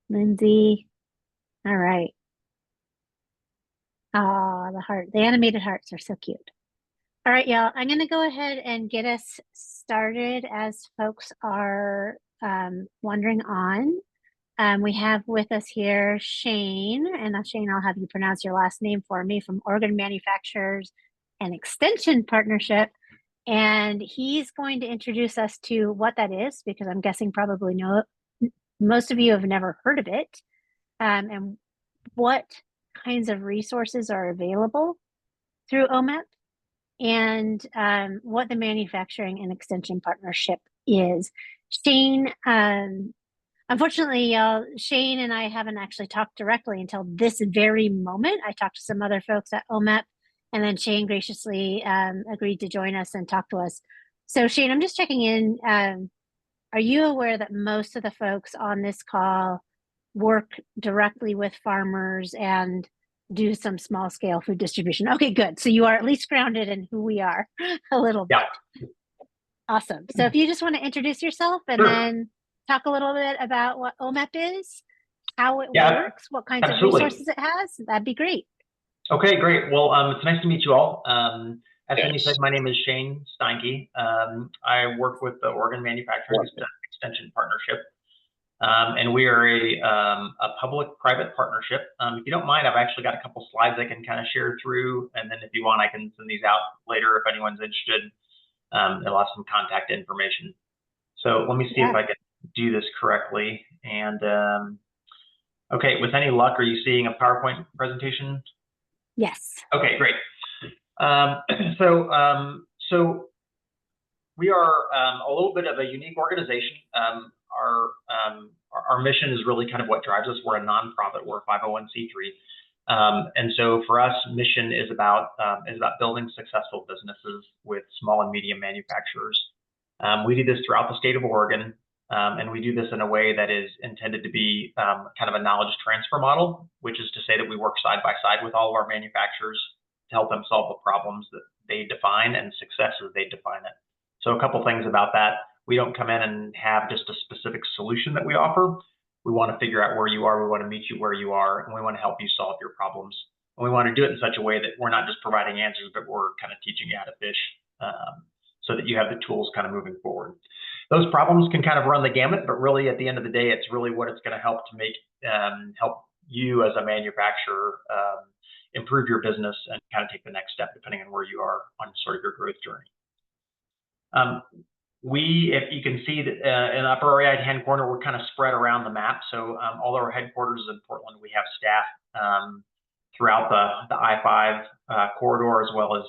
Lindsay. All right. Ah, the animated hearts are so cute. All right, y'all. I'm going to go ahead and get us started as folks are wandering on. We have with us here Shane, and Shane, I'll have you pronounce your last name for me, from Organ Manufacturers and Extension Partnership. And he's going to introduce us to what that is, because I'm guessing probably most of you have never heard of it, and what kinds of resources are available through OMEP, and what the Manufacturing and Extension Partnership is. Shane, unfortunately, Shane and I haven't actually talked directly until this very moment. I talked to some other folks at OMEP, and then Shane graciously agreed to join us and talk to us. So Shane, I'm just checking in. Are you aware that most of the folks on this call work directly with farmers and do some small scale food distribution? Okay, good. So you are at least grounded in who we are a little bit. Yeah. Awesome. So if you just want to introduce yourself and then talk a little bit about what OMEP is, how it works, what kinds of resources it has, that'd be great. Okay, great. Well, it's nice to meet you all. As Cindy said, my name is Shane Steinke. I work with the Organ Manufacturers Extension Partnership, and we are a public-private partnership. If you don't mind, I've actually got a couple slides I can kind of share through, and then if you want, I can send these out later if anyone's interested. They'll have some contact information. So let me see if I can do this correctly. And okay, with any luck, are you seeing a PowerPoint presentation? Yes. Okay, great. So we are a little bit of a unique organization. Our mission is really kind of what drives us. We're a nonprofit. We're a 501c3. And so for us, mission is about building successful businesses with small and medium manufacturers. We do this throughout the state of Oregon, and we do this in a way that is intended to be kind of a knowledge transfer model, which is to say that we work side by side with all of our manufacturers to help them solve the problems that they define and successes they define it. So a couple things about that. We don't come in and have just a specific solution that we offer. We want to figure out where you are. We want to meet you where you are, and we want to help you solve your problems. And we want to do it in such a way that we're not just providing answers, but we're kind of teaching you how to fish, so that you have the tools kind of moving forward. Those problems can kind of run the gamut, but really at the end of the day, it's really what it's going to help to make help you as a manufacturer improve your business and kind of take the next step depending on where you are on sort of your growth journey. If you can see that in the upper right-hand corner, we're kind of spread around the map. So although our headquarters is in Portland, we have staff throughout the I-5 corridor, as well as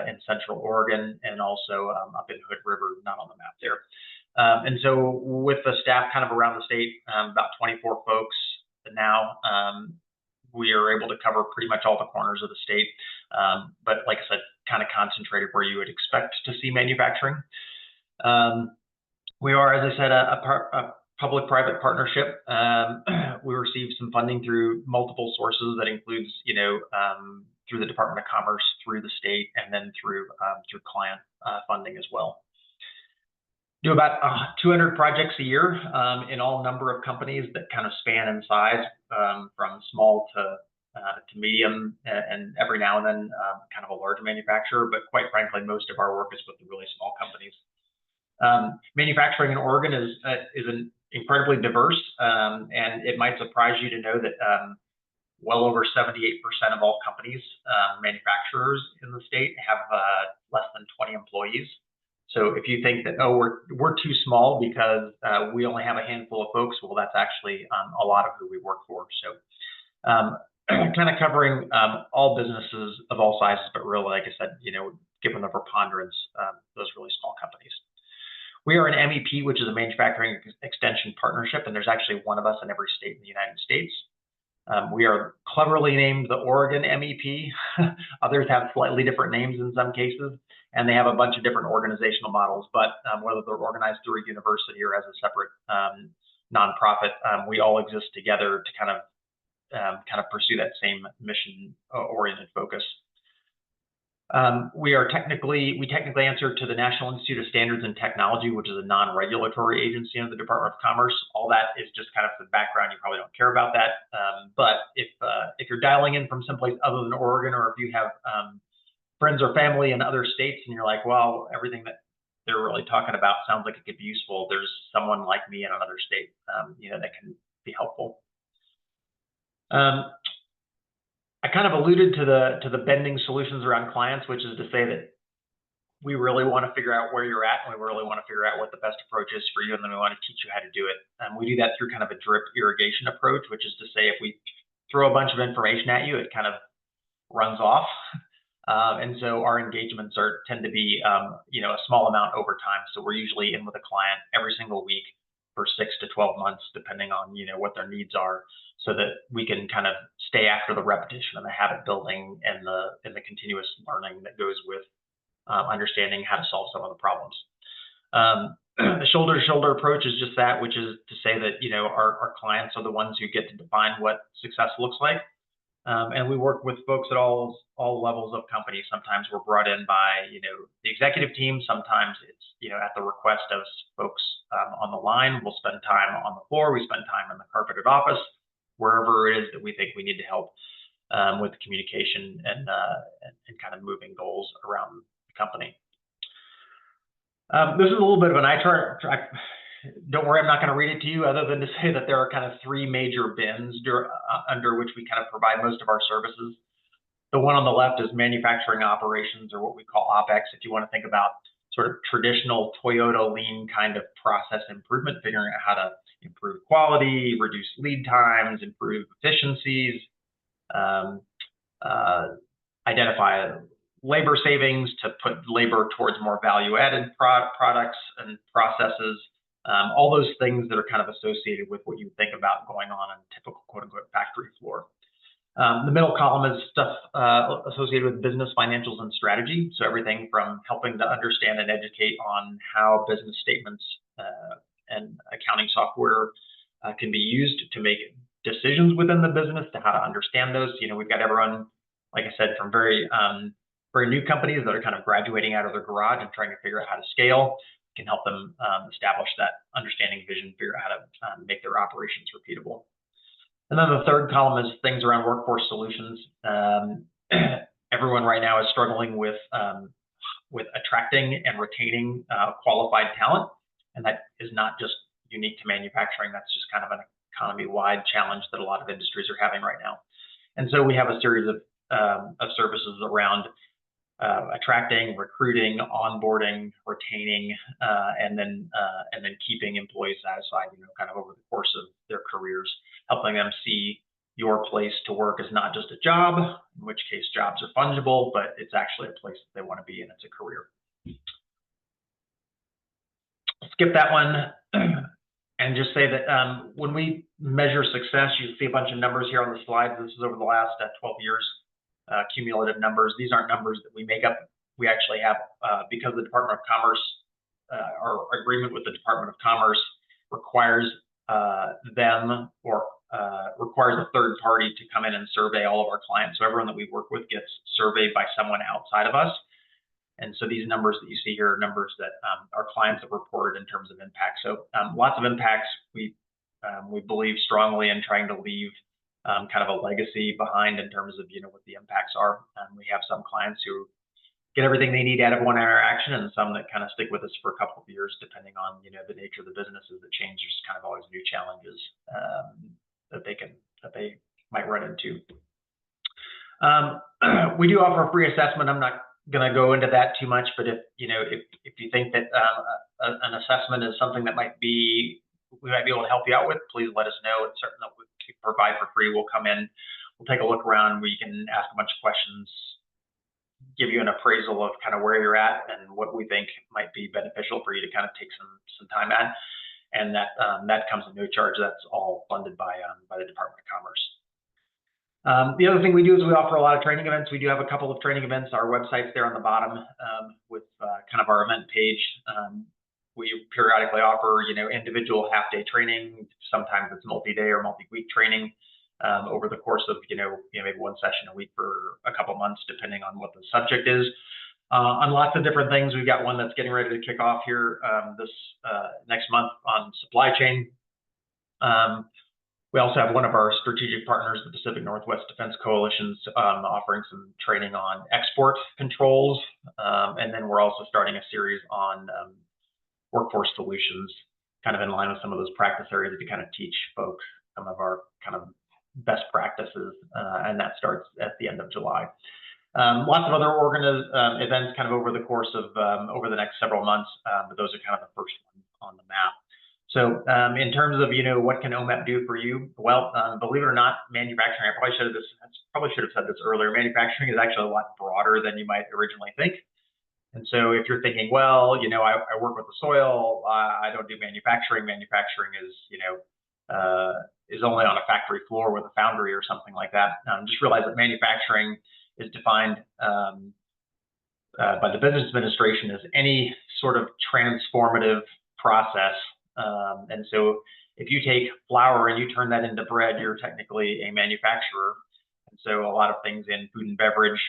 in Central Oregon, and also up in Hood River, not on the map there. And so with the staff kind of around the state, about 24 folks now, we are able to cover pretty much all the corners of the state. But like I said, kind of concentrated where you would expect to see manufacturing. We are, as I said, a public-private partnership. We receive some funding through multiple sources that includes, through the Department of Commerce, through the state, and then through client funding as well. Do about 200 projects a year in all number of companies that kind of span in size, from small to medium, and every now and then kind of a large manufacturer. But quite frankly, most of our work is with the really small companies. Manufacturing in Oregon is incredibly diverse, and it might surprise you to know that well over 78% of all companies, manufacturers in the state, have less than 20 employees. So if you think that, oh, we're too small because we only have a handful of folks, well, that's actually a lot of who we work for. So kind of covering all businesses of all sizes, but really, like I said, given the preponderance, those really small companies. We are an MEP, which is a Manufacturing Extension Partnership, and there's actually one of us in every state in the United States. We are cleverly named the Oregon MEP. Others have slightly different names in some cases, and they have a bunch of different organizational models, but whether they're organized through a university or as a separate nonprofit, we all exist together to kind of pursue that same mission-oriented focus. We technically answer to the National Institute of Standards and Technology, which is a non-regulatory agency of the Department of Commerce. All that is just kind of the background. You probably don't care about that. But if you're dialing in from someplace other than Oregon, or if you have friends or family in other states and you're like, well, everything that they're really talking about sounds like it could be useful, there's someone like me in another state, that can be helpful. I kind of alluded to the bending solutions around clients, which is to say that we really want to figure out where you're at, and we really want to figure out what the best approach is for you, and then we want to teach you how to do it. We do that through kind of a drip irrigation approach, which is to say if we throw a bunch of information at you, it kind of runs off. And so our engagements tend to be, a small amount over time. So we're usually in with a client every single week for 6 to 12 months, depending on, what their needs are, so that we can kind of stay after the repetition and the habit building and the continuous learning that goes with understanding how to solve some of the problems. The shoulder-to-shoulder approach is just that, which is to say that, our clients are the ones who get to define what success looks like. And we work with folks at all levels of companies. Sometimes we're brought in by, the executive team. Sometimes it's, at the request of folks on the line. We'll spend time on the floor. We spend time in the carpeted office, wherever it is that we think we need to help with communication and kind of moving goals around the company. This is a little bit of an eye chart. Don't worry, I'm not going to read it to you, other than to say that there are kind of 3 major bins under which we kind of provide most of our services. The one on the left is manufacturing operations, or what we call OpEx. If you want to think about sort of traditional Toyota lean kind of process improvement, figuring out how to improve quality, reduce lead times, improve efficiencies, identify labor savings to put labor towards more value-added products and processes. All those things that are kind of associated with what you think about going on a typical quote-unquote factory floor. The middle column is stuff associated with business, financials, and strategy. So everything from helping to understand and educate on how business statements and accounting software can be used to make decisions within the business, to how to understand those. We've got everyone, like I said, from very new companies that are kind of graduating out of their garage and trying to figure out how to scale. Can help them establish that understanding, vision, figure out how to make their operations repeatable. And then the third column is things around workforce solutions. Everyone right now is struggling with attracting and retaining qualified talent, and that is not just unique to manufacturing. That's just kind of an economy-wide challenge that a lot of industries are having right now. And so we have a series of services around attracting, recruiting, onboarding, retaining, and then keeping employees satisfied, kind of over the course of their careers, helping them see your place to work as not just a job, in which case jobs are fungible, but it's actually a place that they want to be in. It's a career. Skip that one and just say that when we measure success, you see a bunch of numbers here on the slide. This is over the last 12 years. Cumulative numbers. These aren't numbers that we make up. We actually have, because the Department of Commerce, our agreement with the Department of Commerce requires requires a third party to come in and survey all of our clients. So everyone that we work with gets surveyed by someone outside of us. And so these numbers that you see here are numbers that our clients have reported in terms of impact. So lots of impacts. We believe strongly in trying to leave kind of a legacy behind in terms of, what the impacts are. We have some clients who get everything they need out of one interaction, and some that kind of stick with us for a couple of years, depending on, the nature of the businesses that change. There's kind of always new challenges that they might run into. We do offer a free assessment. I'm not going to go into that too much, but if you think that an assessment is something that we might be able to help you out with, please let us know. It's certain that we provide for free. We'll come in, we'll take a look around, we can ask a bunch of questions, give you an appraisal of kind of where you're at and what we think might be beneficial for you to kind of take some time at. And that comes at no charge. That's all funded by the Department of Commerce. The other thing we do is we offer a lot of training events. We do have a couple of training events. Our website's there on the bottom with kind of our event page. We periodically offer, individual half-day training. Sometimes it's multi-day or multi-week training. over the course of, maybe one session a week for a couple months, depending on what the subject is. On lots of different things, we've got one that's getting ready to kick off here this next month on supply chain. We also have one of our strategic partners, the Pacific Northwest Defense Coalition, offering some training on export controls. And then we're also starting a series on workforce solutions, kind of in line with some of those practice areas to kind of teach folks some of our kind of best practices. And that starts at the end of July. Lots of other events kind of over the course of over the next several months, but those are kind of the first ones on the map. So in terms of, what can OMEP do for you? Well, believe it or not, manufacturing, I probably should have said this earlier, manufacturing is actually a lot broader than you might originally think. And so if you're thinking, well, I work with the soil, I don't do manufacturing. Manufacturing is, is only on a factory floor with a foundry or something like that. Just realize that manufacturing is defined by the Business Administration as any sort of transformative process. And so if you take flour and you turn that into bread, you're technically a manufacturer. And so a lot of things in food and beverage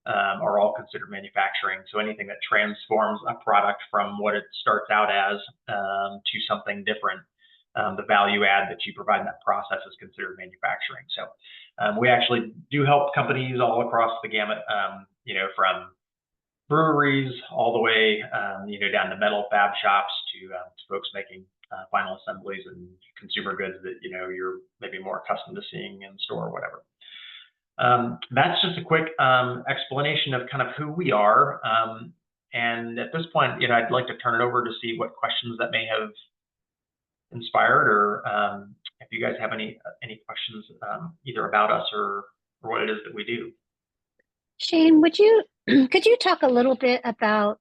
are all considered manufacturing. So anything that transforms a product from what it starts out as to something different, the value add that you provide in that process is considered manufacturing. So we actually do help companies all across the gamut, from breweries all the way, down to metal fab shops to folks making final assemblies and consumer goods that, you're maybe more accustomed to seeing in store or whatever. That's just a quick explanation of kind of who we are. And at this point, I'd like to turn it over to see what questions that may have inspired, or if you guys have any questions either about us or what it is that we do. Shane, could you talk a little bit about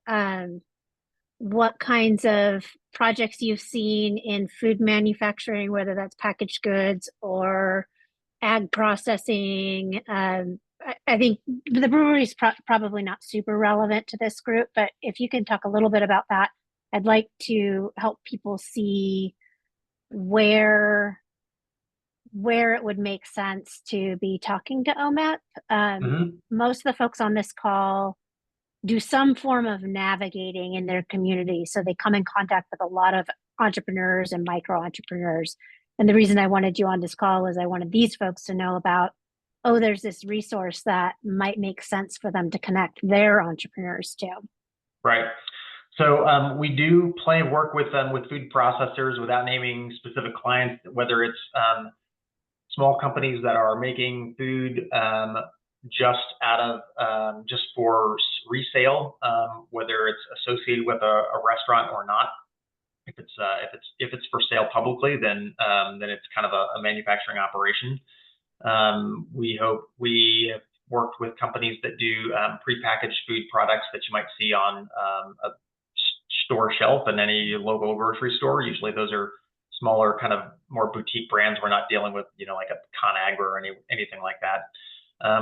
what kinds of projects you've seen in food manufacturing, whether that's packaged goods or ag processing? I think the brewery is probably not super relevant to this group, but if you can talk a little bit about that, I'd like to help people see where it would make sense to be talking to OMEP. Most of the folks on this call do some form of navigating in their community. So they come in contact with a lot of entrepreneurs and micro entrepreneurs. And the reason I wanted you on this call is I wanted these folks to know about, there's this resource that might make sense for them to connect their entrepreneurs to. Right. So we do work with food processors without naming specific clients, whether it's small companies that are making food just just for resale, whether it's associated with a restaurant or not. If it's for sale publicly, then it's kind of a manufacturing operation. We have worked with companies that do prepackaged food products that you might see on a store shelf in any local grocery store. Usually those are smaller, kind of more boutique brands. We're not dealing with, like a ConAgra or anything like that.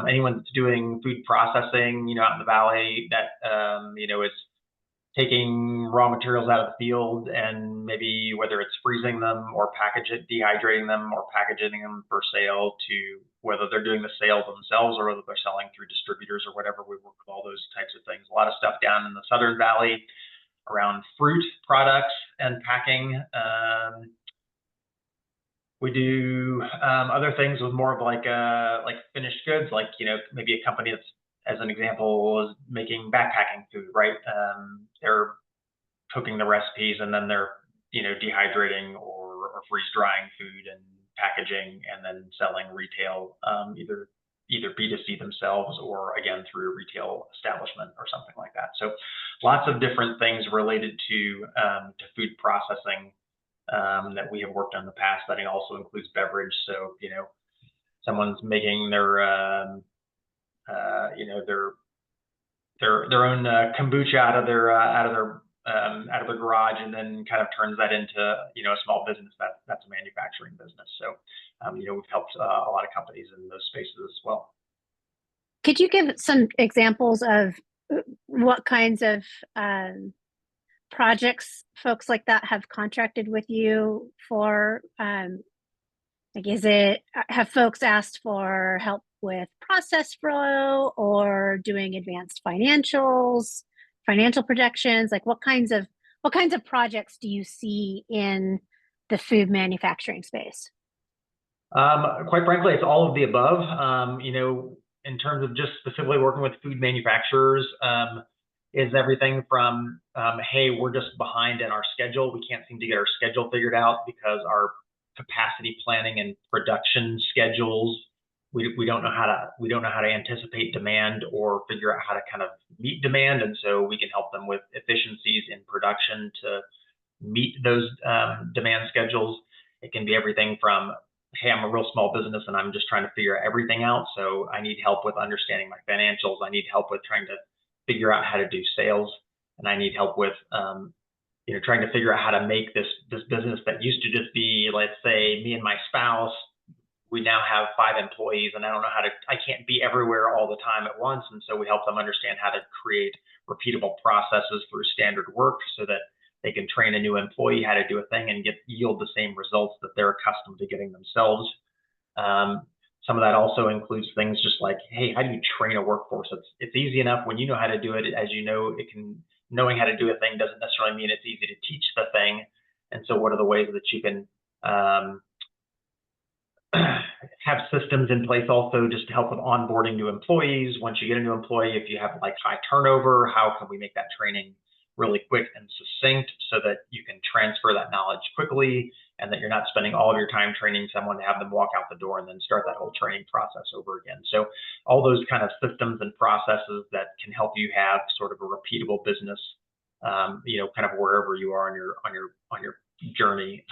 Anyone that's doing food processing, out in the valley that, is taking raw materials out of the field and maybe whether it's freezing them or dehydrating them or packaging them for sale, to whether they're doing the sale themselves or whether they're selling through distributors or whatever. We work with all those types of things. A lot of stuff down in the Southern Valley around fruit products and packing. We do other things with more of like finished goods, like, maybe a company that's, as an example, is making backpacking food, right? They're cooking the recipes and then they're, dehydrating or freeze drying food and packaging and then selling retail, either B2C themselves or again through a retail establishment or something like that. So lots of different things related to food processing that we have worked on in the past. That also includes beverage. So, someone's making their own kombucha out of their garage, and then kind of turns that into a small business. That's a manufacturing business. So we've helped a lot of companies in those spaces as well. Could you give some examples of what kinds of projects folks like that have contracted with you for Like, have folks asked for help with process flow or doing advanced financials, financial projections? Like, what kinds of projects do you see in the food manufacturing space? Quite frankly, it's all of the above. In terms of just specifically working with food manufacturers, is everything from, hey, we're just behind in our schedule. We can't seem to get our schedule figured out because our capacity planning and production schedules, we don't know how to anticipate demand or figure out how to kind of meet demand. And so we can help them with efficiencies in production to meet those demand schedules. It can be everything from, hey, I'm a real small business and I'm just trying to figure everything out. So I need help with understanding my financials. I need help with trying to figure out how to do sales. And I need help with, trying to figure out how to make this business that used to just be, let's say, me and my spouse. We now have 5 employees and I can't be everywhere all the time at once. And so we help them understand how to create repeatable processes through standard work so that they can train a new employee how to do a thing and yield the same results that they're accustomed to getting themselves. Some of that also includes things just like, hey, how do you train a workforce? It's easy enough when you know how to do it. As you know, knowing how to do a thing doesn't necessarily mean it's easy to teach the thing. And so what are the ways that you can have systems in place also just to help with onboarding new employees? Once you get a new employee, if you have like high turnover, how can we make that training really quick and succinct so that you can transfer that knowledge quickly and that you're not spending all of your time training someone to have them walk out the door and then start that whole training process over again. So all those kind of systems and processes that can help you have sort of a repeatable business, kind of wherever you are on your journey.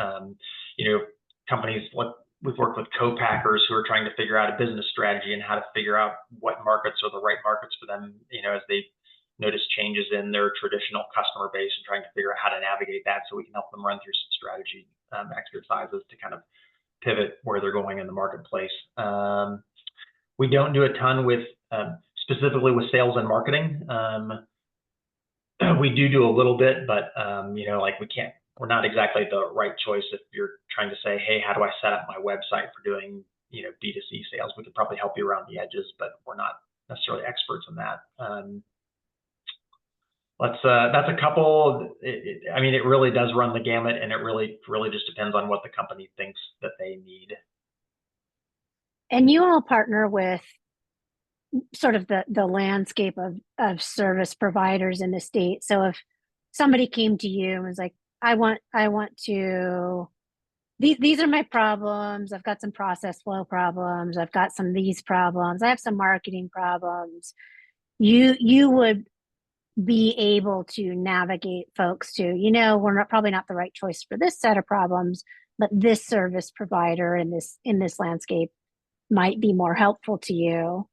Companies like we've worked with co-packers who are trying to figure out a business strategy and how to figure out what markets are the right markets for them, as they notice changes in their traditional customer base and trying to figure out how to navigate that so we can help them run through some strategy exercises to kind of pivot where they're going in the marketplace. We don't do a ton with specifically with sales and marketing. We do a little bit, but we're not exactly the right choice if you're trying to say, hey, how do I set up my website for doing B2C sales? We could probably help you around the edges, but we're not necessarily experts in that. That's a couple. It really does run the gamut, and it really just depends on what the company thinks that they need. And you all partner with sort of the landscape of service providers in the state. So if somebody came to you and was like, I want to, these are my problems. I've got some process flow problems. I've got some of these problems. I have some marketing problems. You would be able to navigate folks to, we're probably not the right choice for this set of problems, but this service provider in this landscape might be more helpful to you.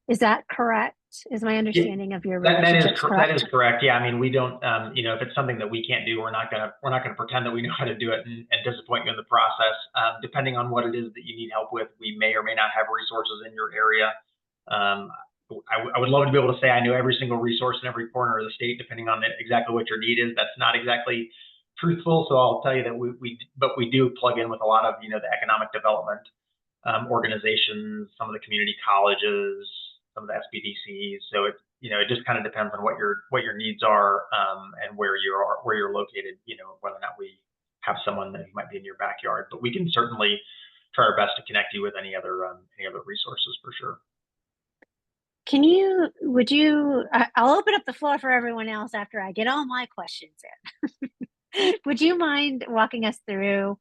Is that correct? Is my understanding of your relationship correct? That is correct. Yeah, we don't. If it's something that we can't do, we're not gonna pretend that we know how to do it and disappoint you in the process. Depending on what it is that you need help with, we may or may not have resources in your area. I would love to be able to say I know every single resource in every corner of the state, depending on exactly what your need is. That's not exactly truthful. So I'll tell you that we do plug in with a lot of the economic development organizations, some of the community colleges, some of the SBDCs. So it just kind of depends on what your needs are and where you're located. Whether or not we have someone that might be in your backyard, but we can certainly try our best to connect you with any other resources for sure. I'll open up the floor for everyone else after I get all my questions in. Would you mind walking us through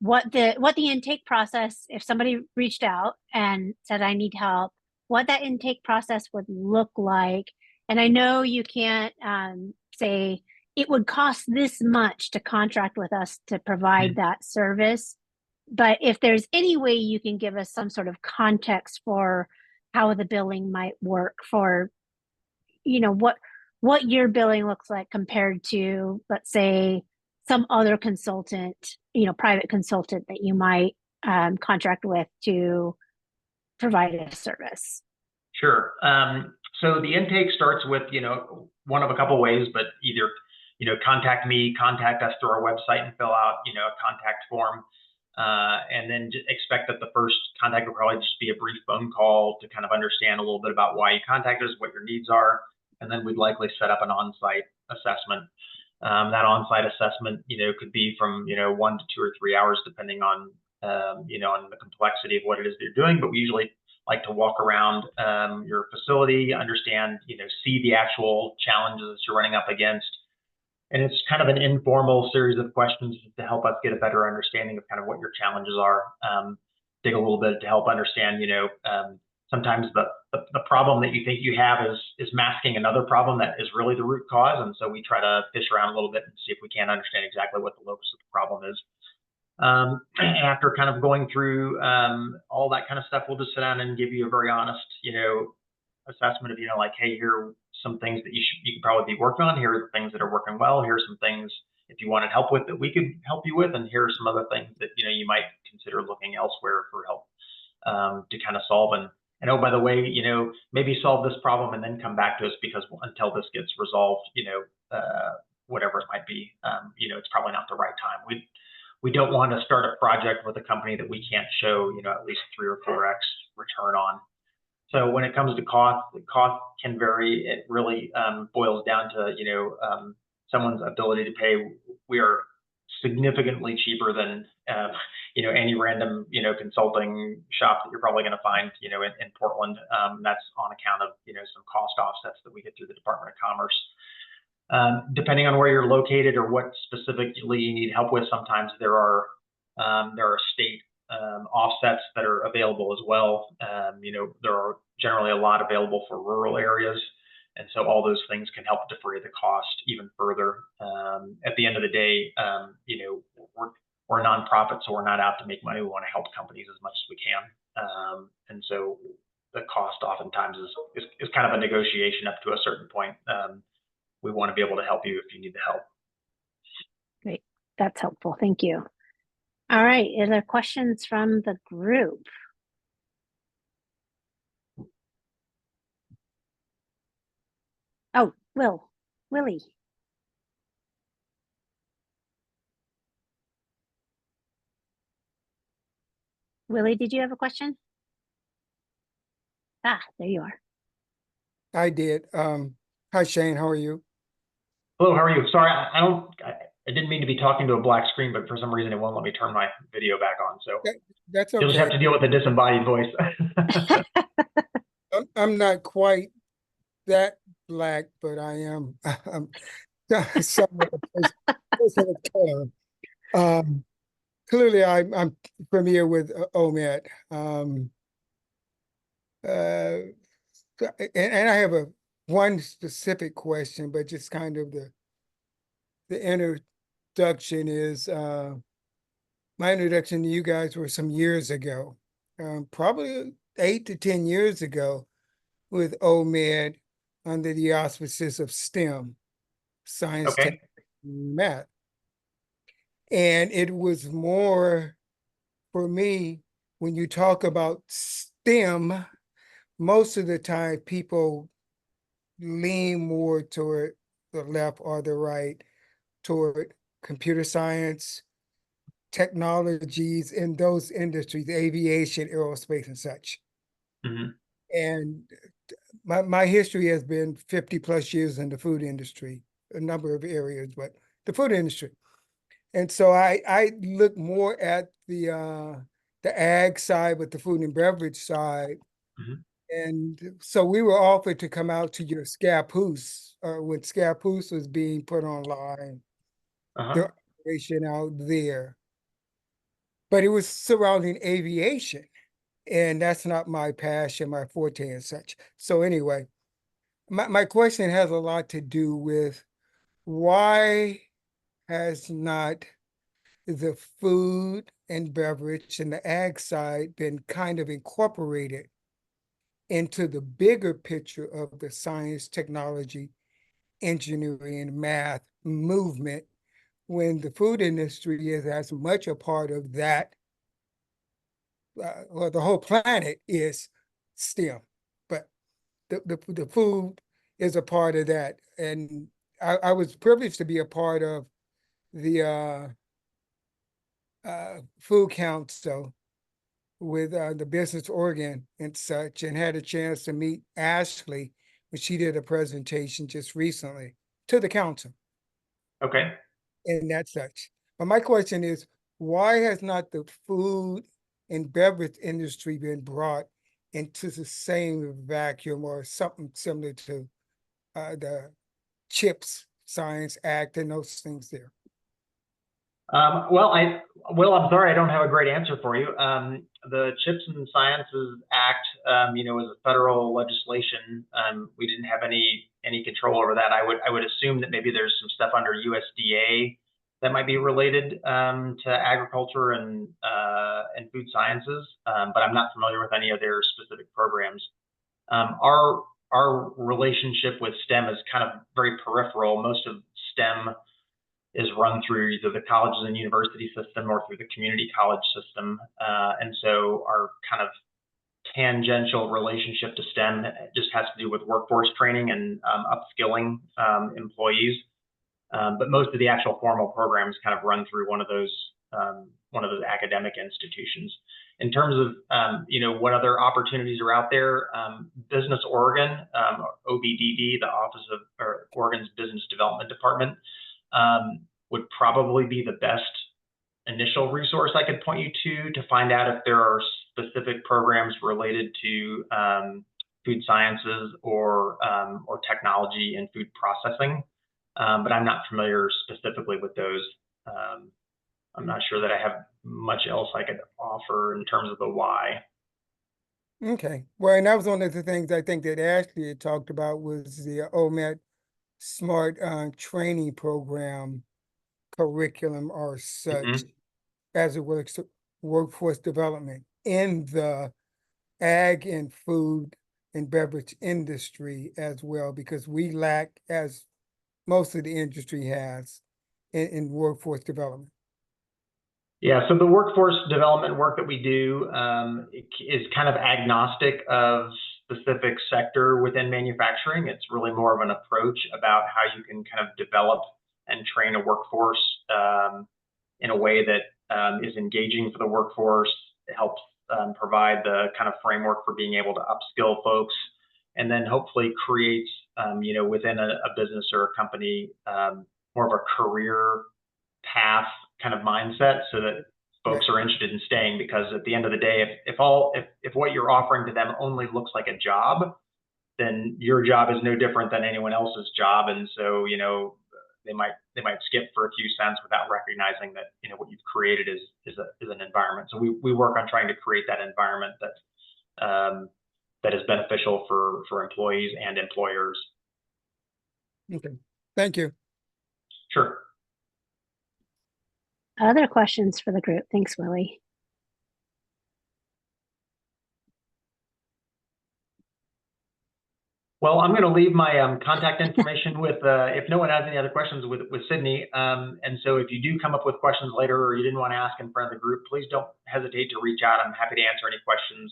what the intake process, if somebody reached out and said, I need help, what that intake process would look like? And I know you can't say it would cost this much to contract with us to provide that service, but if there's any way you can give us some sort of context for how the billing might work for, what your billing looks like compared to, let's say, some other consultant, private consultant that you might contract with to provide a service. Sure. So the intake starts with, one of a couple ways, but either, contact me, contact us through our website and fill out, a contact form. And then just expect that the first contact will probably just be a brief phone call to kind of understand a little bit about why you contacted us, what your needs are, and then we'd likely set up an on-site assessment. That on-site assessment, could be from 1 to 2 or 3 hours, depending on on the complexity of what it is that you're doing. But we usually like to walk around your facility, understand, see the actual challenges that you're running up against. And it's kind of an informal series of questions to help us get a better understanding of kind of what your challenges are. Dig a little bit to help understand, sometimes the problem that you think you have is masking another problem that is really the root cause. And so we try to fish around a little bit and see if we can understand exactly what the locus of the problem is. After kind of going through all that kind of stuff, we'll just sit down and give you a very honest, assessment of, like, hey, here are some things that you can probably be working on. Here are the things that are working well. Here are some things if you wanted help with that we could help you with, and here are some other things that you might consider looking elsewhere for help to kind of solve. And oh, by the way, maybe solve this problem and then come back to us, because until this gets resolved, whatever it might be, it's probably not the right time. We don't want to start a project with a company that we can't show, at least 3 or 4x return on. So when it comes to cost, the cost can vary. It really boils down to, someone's ability to pay. We are significantly cheaper than, any random, consulting shop that you're probably going to find, in Portland. That's on account of, some cost offsets that we get through the Department of Commerce. Depending on where you're located or what specifically you need help with, sometimes there are state offsets that are available as well. There are generally a lot available for rural areas, and so all those things can help defray the cost even further. At the end of the day, we're a nonprofit, so we're not out to make money. We want to help companies as much as we can, and so the cost oftentimes is kind of a negotiation up to a certain point. We want to be able to help you if you need the help. Great, that's helpful. Thank you. All right, are there questions from the group? Oh, Willie. Willie, did you have a question? Ah, there you are. I did. Hi, Shane. How are you? Hello, how are you? Sorry, I didn't mean to be talking to a black screen, but for some reason it won't let me turn my video back on. So that's okay. You'll just have to deal with the disembodied voice. I'm not quite that black, but I am. I'm somewhat a person of color. Clearly, I'm familiar with OMED. And I have one specific question, but just kind of the introduction is my introduction to you guys were some years ago, probably 8 to 10 years ago, with OMED under the auspices of STEM, science, Okay. technology, math. And it was more, for me, when you talk about STEM, most of the time people lean more toward the left or the right, toward computer science, technologies in those industries, aviation, aerospace, and such. Mm-hmm. And my history has been 50 plus years in the food industry, a number of areas, but the food industry. And so I look more at the ag side, but the food and beverage side. Mm-hmm. And so we were offered to come out to your Scappoose, when Scappoose was being put online, the operation out there. But it was surrounding aviation, and that's not my passion, my forte and such. So anyway, my question has a lot to do with why has not the food and beverage and the ag side been kind of incorporated into the bigger picture of the science, technology, engineering, and math movement, when the food industry is as much a part of that, well, the whole planet is STEM, but the food is a part of that. And I was privileged to be a part of the food council with the Business Oregon and such, and had a chance to meet Ashley when she did a presentation just recently to the council Okay. and that such. But my question is, why has not the food and beverage industry been brought into the same vacuum or something similar to the CHIPS Science Act and those things there? Well, I'm sorry, I don't have a great answer for you. The CHIPS and Sciences Act, is a federal legislation. We didn't have any control over that. I would assume that maybe there's some stuff under USDA that might be related to agriculture and food sciences, but I'm not familiar with any of their specific programs. Our relationship with STEM is kind of very peripheral. Most of STEM is run through either the colleges and university system or through the community college system. And so our kind of tangential relationship to STEM just has to do with workforce training and upskilling employees. But most of the actual formal programs kind of run through one of those academic institutions. In terms of what other opportunities are out there, Business Oregon, OBDD, the Office of Oregon's Business Development Department, would probably be the best initial resource I could point you to find out if there are specific programs related to food sciences or technology and food processing. But I'm not familiar specifically with those. I'm not sure that I have much else I could offer in terms of the why. Okay. Well, and that was one of the things I think that Ashley had talked about was the OMET Smart Training Program curriculum or such as it works to workforce development in the ag and food and beverage industry as well, because we lack, as most of the industry has, in workforce development. Yeah, so the workforce development work that we do is kind of agnostic of specific sector within manufacturing. It's really more of an approach about how you can kind of develop and train a workforce in a way that is engaging for the workforce. It helps provide the kind of framework for being able to upskill folks, and then hopefully create, within a business or a company, more of a career path kind of mindset so that folks are interested in staying. Because at the end of the day, if what you're offering to them only looks like a job, then your job is no different than anyone else's job. And so, they might skip for a few cents without recognizing that, what you've created is an environment. So we work on trying to create that environment that is beneficial for employees and employers. Okay, thank you. Sure. Other questions for the group? Thanks, Willie. Well, I'm going to leave my contact information with, if no one has any other questions, with Sydney. And so if you do come up with questions later or you didn't want to ask in front of the group, please don't hesitate to reach out. I'm happy to answer any questions.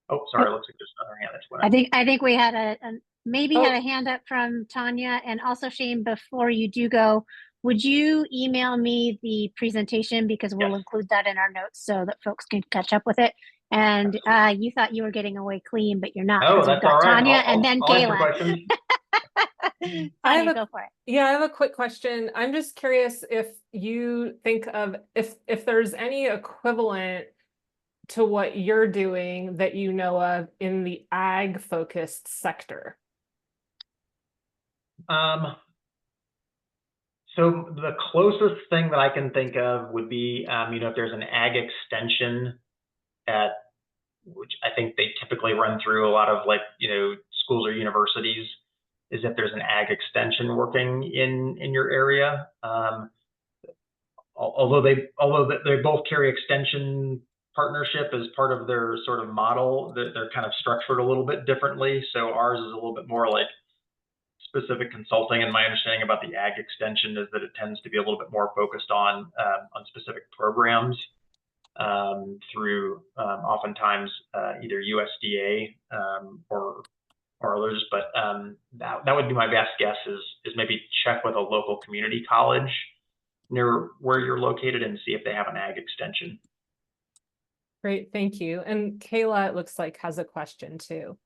Oh, sorry, it looks like there's another hand that's went up. I think we had had a hand up from Tanya. And also, Shane, before you do go, would you email me the presentation, because we'll include that in our notes so that folks can catch up with it. And you thought you were getting away clean, but you're not. Oh, that's all right. Tanya and then Kayla. Tanya, go for it. Yeah, I have a quick question. I'm just curious if you think of if there's any equivalent to what you're doing that you know of in the ag focused sector. So the closest thing that I can think of would be, if there's an ag extension which I think they typically run through a lot of schools or universities, is if there's an ag extension working in your area. Although they both carry extension partnership as part of their sort of model, they're kind of structured a little bit differently. So ours is a little bit more like specific consulting, and my understanding about the ag extension is that it tends to be a little bit more focused on specific programs through oftentimes either USDA or others. But that would be my best guess is maybe check with a local community college near where you're located and see if they have an ag extension. Great, thank you. And Kayla, it looks like, has a question too.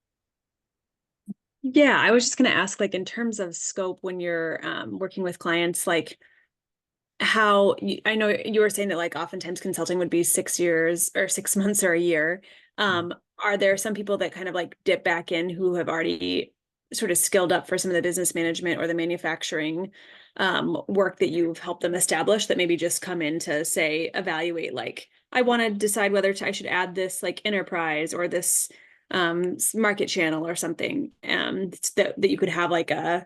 Yeah, I was just going to ask, like, in terms of scope, when you're working with clients, like, I know you were saying that, like, oftentimes consulting would be 6 years or 6 months or a year. Are there some people that kind of like dip back in who have already sort of skilled up for some of the business management or the manufacturing work that you've helped them establish, that maybe just come in to say, evaluate, like, I want to decide whether I should add this, like, enterprise or this market channel or something, that you could have like a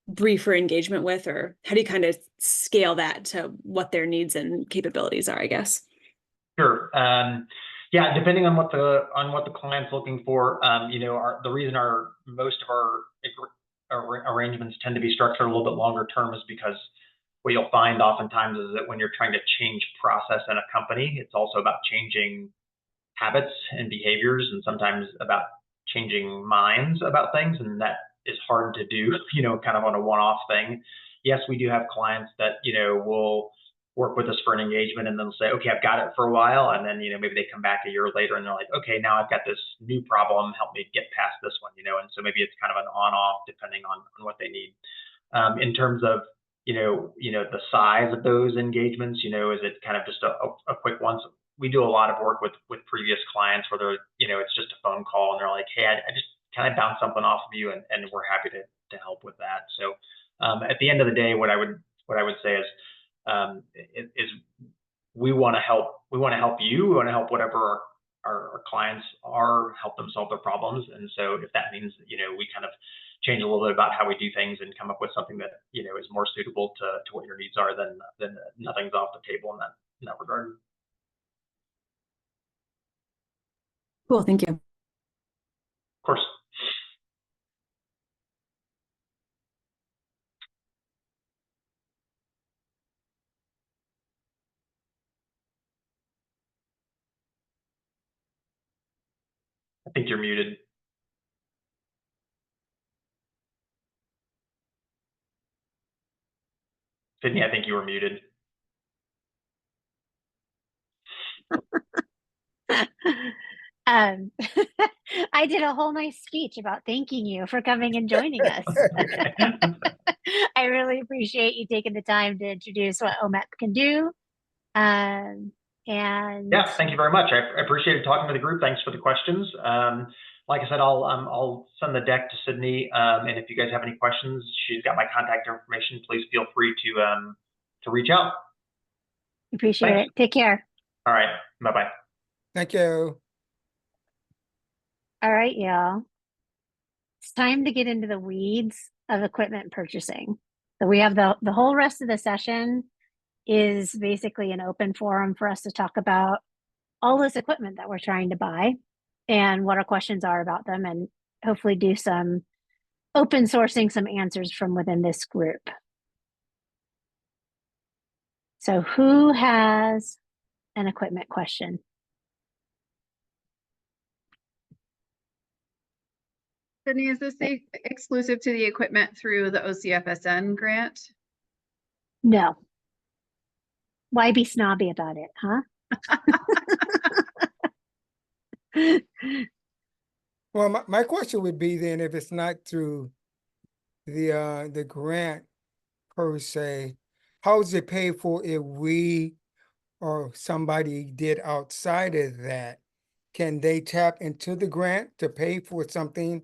briefer engagement with? Or how do you kind of scale that to what their needs and capabilities are, I guess? Sure. Yeah, depending on what the client's looking for, the reason most of our arrangements tend to be structured a little bit longer term is because what you'll find oftentimes is that when you're trying to change process in a company, it's also about changing habits and behaviors, and sometimes about changing minds about things, and that is hard to do, kind of on a one-off thing. Yes, we do have clients that, will work with us for an engagement and then say, okay, I've got it for a while. And then, maybe they come back a year later and they're like, okay, now I've got this new problem, help me get past this one, and so maybe it's kind of an on-off depending on what they need. In terms of, the size of those engagements, is it kind of just a quick one? So we do a lot of work with previous clients where they're, it's just a phone call and they're like, hey, I just kind of bounce something off of you, and we're happy to help with that. So at the end of the day, what I would say is we want to help you. We want to help whatever our clients are, help them solve their problems. And so if that means that, we kind of change a little bit about how we do things and come up with something that, is more suitable to what your needs are, then nothing's off the table in that regard. Cool, thank you. Of course. I think you're muted. Sydney, I think you were muted. I did a whole nice speech about thanking you for coming and joining us. I really appreciate you taking the time to introduce what OMEP can do. And yeah, thank you very much. I appreciated talking to the group. Thanks for the questions. Like I said, I'll send the deck to Sydney, and if you guys have any questions, she's got my contact information. Please feel free to reach out. Appreciate it. Take care. All right. Bye-bye. Thank you. All right, y'all. It's time to get into the weeds of equipment purchasing. So we have the whole rest of the session is basically an open forum for us to talk about all this equipment that we're trying to buy and what our questions are about them, and hopefully do some open sourcing some answers from within this group. So who has an equipment question? Sydney, is this exclusive to the equipment through the OCFSN grant? No. Why be snobby about it, huh? Well, my question would be then, if it's not through the grant per se, how is it paid for if we or somebody did outside of that? Can they tap into the grant to pay for something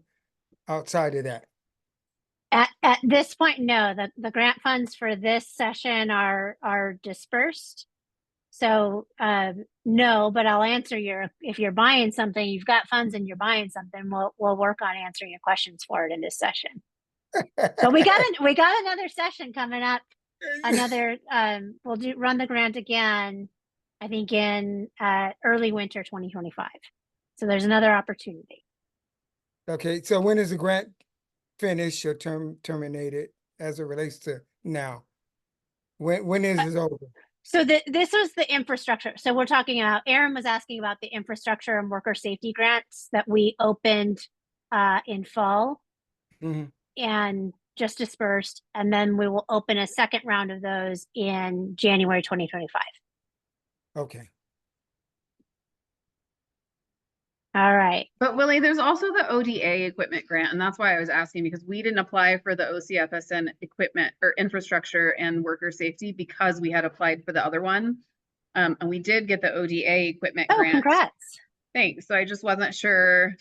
outside of that? At this point, no. The grant funds for this session are dispersed. So no, but I'll answer if you're buying something, you've got funds and you're buying something, we'll work on answering your questions for it in this session. But we got another session coming up. We'll run the grant again, I think in early winter 2025. So there's another opportunity. Okay, so when is the grant finished or terminated as it relates to now? When is it over? So this was the infrastructure. So we're talking about, Aaron was asking about the infrastructure and worker safety grants that we opened in fall. Mm-hmm. And just dispersed, and then we will open a second round of those in January 2025. Okay. All right. But Willie, there's also the ODA equipment grant, and that's why I was asking, because we didn't apply for the OCFSN equipment or infrastructure and worker safety because we had applied for the other one. And we did get the ODA equipment Oh, grant. congrats. Thanks. So I just wasn't sure,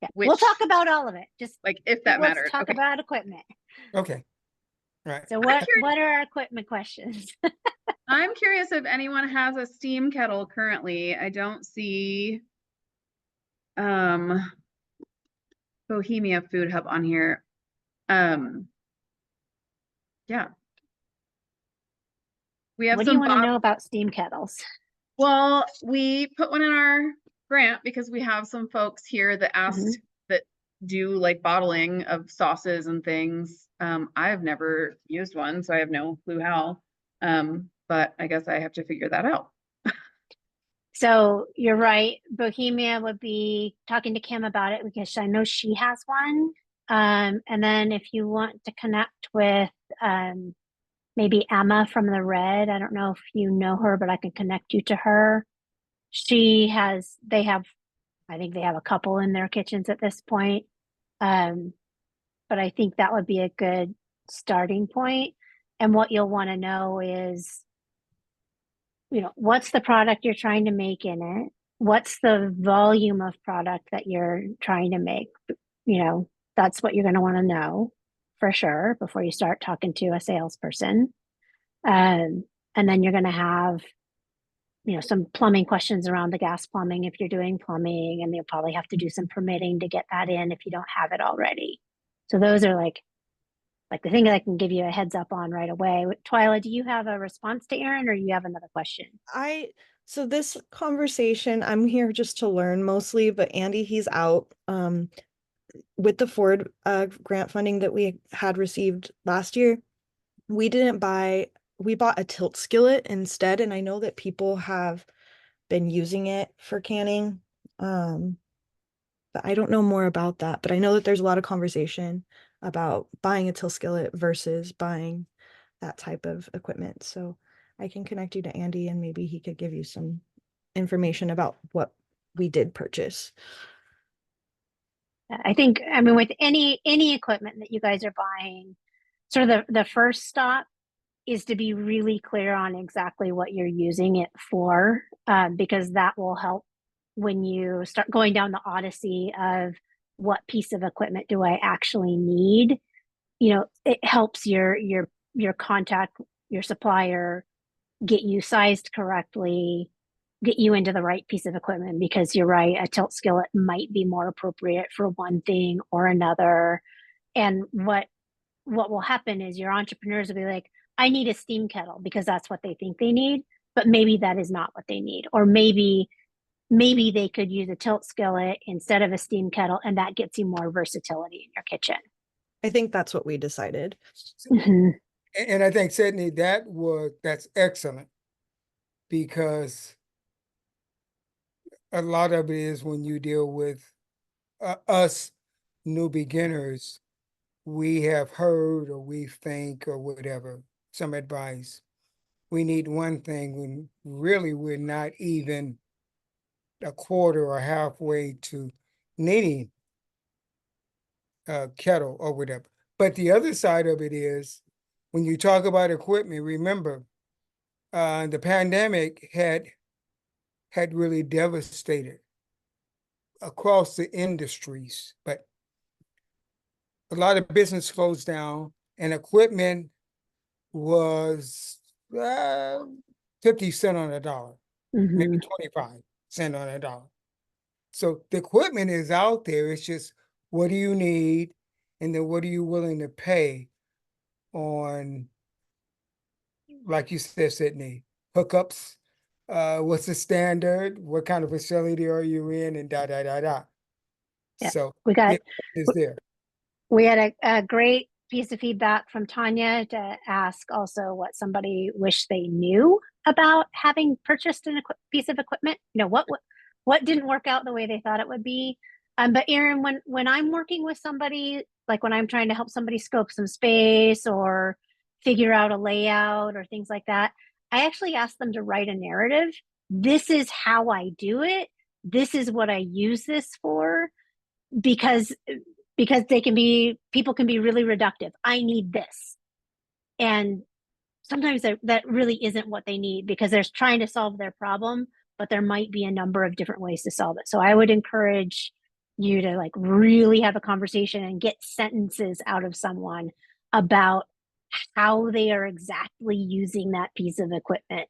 Yeah. which, We'll talk about all of it. Just like, if that let's mattered. talk Okay. about equipment. Okay. Right. So curious- what are our equipment questions? I'm curious if anyone has a steam kettle currently. I don't see Bohemia Food Hub on here. Yeah. We have What do you some want to Bob- know about steam kettles? Well, we put one in our grant because we have some folks here that asked that do like bottling of sauces and things. I've never used one, so I have no clue how. But I guess I have to figure that out. So you're right. Bohemia would be talking to Kim about it because I know she has one. And then if you want to connect with maybe Emma from the Red, I don't know if you know her, but I can connect you to her. I think they have a couple in their kitchens at this point. But I think that would be a good starting point. And what you'll want to know is, what's the product you're trying to make in it? What's the volume of product that you're trying to make? That's what you're going to want to know for sure before you start talking to a salesperson. And then you're going to have, some plumbing questions around the gas plumbing if you're doing plumbing, and you'll probably have to do some permitting to get that in if you don't have it already. So those are like the thing that I can give you a heads up on right away. Twyla, do you have a response to Aaron, or you have another question? So this conversation, I'm here just to learn mostly, but Andy, he's out. With the Ford grant funding that we had received last year, we bought a tilt skillet instead, and I know that people have been using it for canning. But I don't know more about that, but I know that there's a lot of conversation about buying a tilt skillet versus buying that type of equipment. So I can connect you to Andy, and maybe he could give you some information about what we did purchase. I think, with any equipment that you guys are buying, sort of the first stop is to be really clear on exactly what you're using it for, because that will help when you start going down the odyssey of what piece of equipment do I actually need. It helps your contact, your supplier, get you sized correctly, get you into the right piece of equipment, because you're right, a tilt skillet might be more appropriate for one thing or another. And what will happen is your entrepreneurs will be like, I need a steam kettle because that's what they think they need, but maybe that is not what they need. Or maybe they could use a tilt skillet instead of a steam kettle, and that gets you more versatility in your kitchen. I think that's what we decided. Mhm. And I think, Sydney, that's excellent, because a lot of it is when you deal with us new beginners, we have heard or we think or whatever, some advice. We need one thing when really we're not even a quarter or halfway to needing a kettle or whatever. But the other side of it is, when you talk about equipment, remember, the pandemic had really devastated across the industries, but a lot of business closed down, and equipment was 50 cents on a dollar, maybe 25 cents on a dollar. So the equipment is out there. It's just, what do you need? And then what are you willing to pay on, like you said, Sydney, hookups? What's the standard? What kind of facility are you in? And da. Yeah, So we got it is there. We had a great piece of feedback from Tanya to ask also what somebody wished they knew about having purchased a piece of equipment. What didn't work out the way they thought it would be. But Aaron, when I'm working with somebody, like when I'm trying to help somebody scope some space or figure out a layout or things like that, I actually ask them to write a narrative. This is how I do it. This is what I use this for, because people can be really reductive. I need this. And sometimes that really isn't what they need, because they're trying to solve their problem, but there might be a number of different ways to solve it. So I would encourage you to like really have a conversation and get sentences out of someone about how they are exactly using that piece of equipment.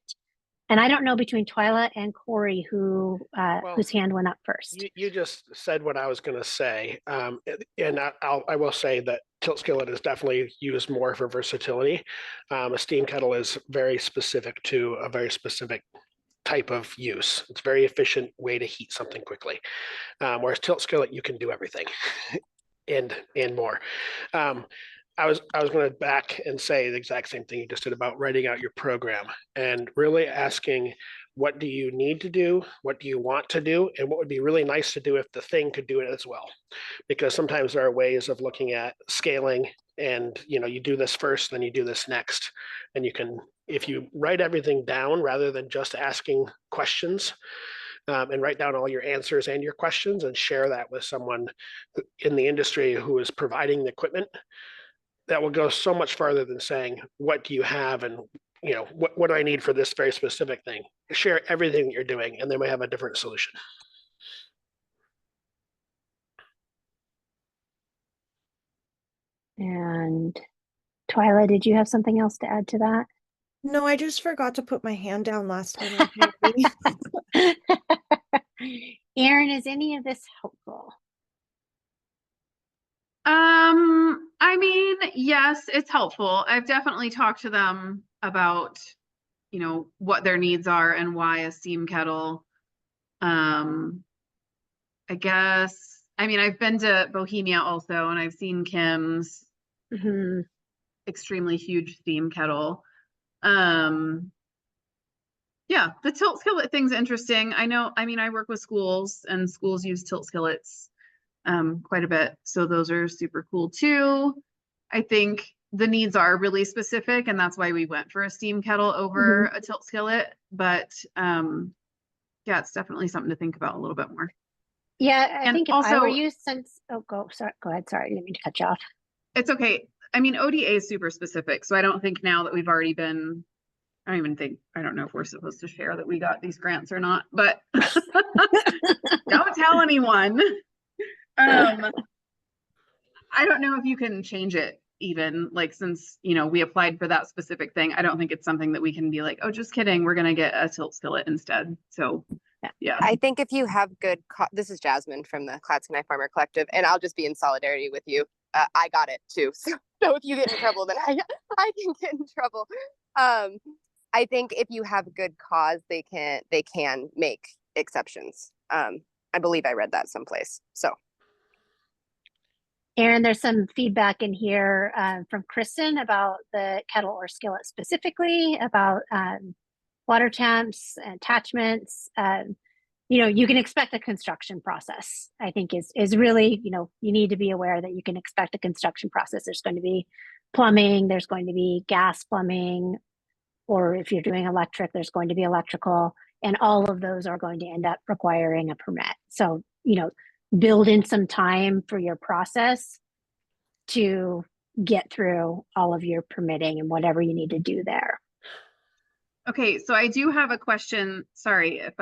And I don't know between Twyla and Corey whose hand went up first. You just said what I was going to say, and I will say that tilt skillet is definitely used more for versatility. A steam kettle is very specific to a very specific type of use. It's a very efficient way to heat something quickly. Whereas tilt skillet, you can do everything and more. I was going to back and say the exact same thing you just did about writing out your program and really asking, what do you need to do? What do you want to do? And what would be really nice to do if the thing could do it as well? Because sometimes there are ways of looking at scaling, and you do this first, then you do this next. And you can, if you write everything down rather than just asking questions, and write down all your answers and your questions and share that with someone in the industry who is providing the equipment, that will go so much farther than saying, what do you have? And, what do I need for this very specific thing? Share everything that you're doing, and then we have a different solution. And Twyla, did you have something else to add to that? No, I just forgot to put my hand down last time. Aaron, is any of this helpful? I mean, yes, it's helpful. I've definitely talked to them about, what their needs are and why a steam kettle. I guess, I've been to Bohemia also, and I've seen Kim's extremely huge steam kettle. Yeah, the tilt skillet thing's interesting. I work with schools, and schools use tilt skillets quite a bit. So those are super cool too. I think the needs are really specific, and that's why we went for a steam kettle over a tilt skillet. But yeah, it's definitely something to think about a little bit more. Yeah, I And think if also, I were you, go ahead. Sorry, I didn't mean to cut you off. It's okay. ODA is super specific, so I don't think now that we've already been, I don't know if we're supposed to share that we got these grants or not, but don't tell anyone. I don't know if you can change it even, like, since, we applied for that specific thing. I don't think it's something that we can be like, oh, just kidding, we're going to get a tilt skillet instead. So yeah. I think if you have good, this is Jasmine from the Clatskanie Farmer Collective, and I'll just be in solidarity with you. I got it too. So if you get in trouble, then I can get in trouble. I think if you have good cause, they can make exceptions. I believe I read that someplace. So. Aaron, there's some feedback in here from Kristen about the kettle or skillet specifically, about water temps, attachments. You can expect a construction process, I think is really, you need to be aware that you can expect a construction process. There's going to be plumbing, there's going to be gas plumbing, or if you're doing electric, there's going to be electrical, and all of those are going to end up requiring a permit. So, build in some time for your process to get through all of your permitting and whatever you need to do there. Okay, so I do have a question. Sorry if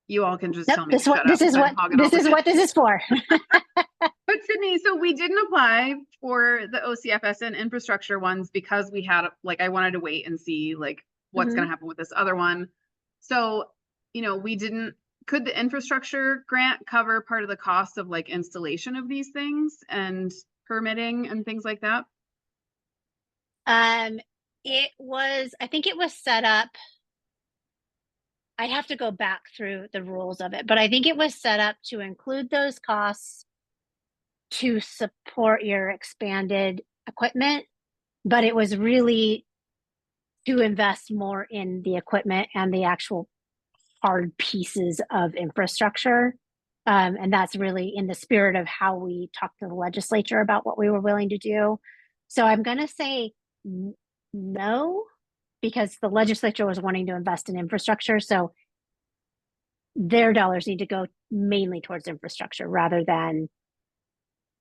you all can just tell me. This is what this is for. But Sydney, so we didn't apply for the OCFS and infrastructure ones because we had, I wanted to wait and see what's going to happen with this other one. So, we didn't. Could the infrastructure grant cover part of the cost of installation of these things and permitting and things like that? I think it was set up. I'd have to go back through the rules of it, but I think it was set up to include those costs to support your expanded equipment, but it was really to invest more in the equipment and the actual hard pieces of infrastructure And that's really in the spirit of how we talked to the legislature about what we were willing to do. So I'm going to say no, because the legislature was wanting to invest in infrastructure. So their dollars need to go mainly towards infrastructure rather than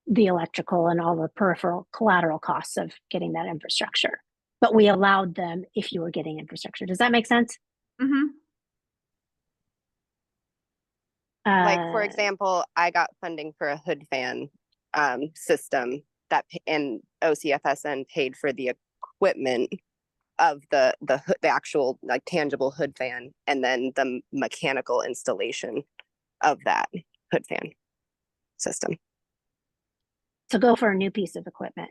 the electrical and all the peripheral collateral costs of getting that infrastructure. But we allowed them if you were getting infrastructure. Does that make sense? Mm-hmm. Like, for Uh, example, I got funding for a hood fan system and OCFSN paid for the equipment of the actual like tangible hood fan, and then the mechanical installation of that hood fan system. to go for a new piece of equipment.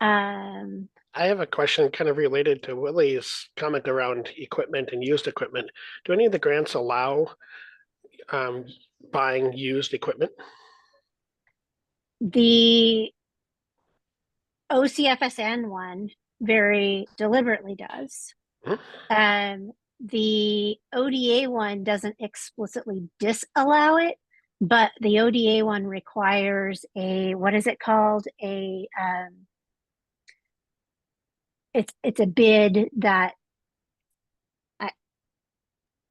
I have a question kind of related to Willie's comment around equipment and used equipment. Do any of the grants allow buying used equipment? The OCFSN one very deliberately does. The ODA one doesn't explicitly disallow it, but the ODA one requires a, what is it called? It's a bid that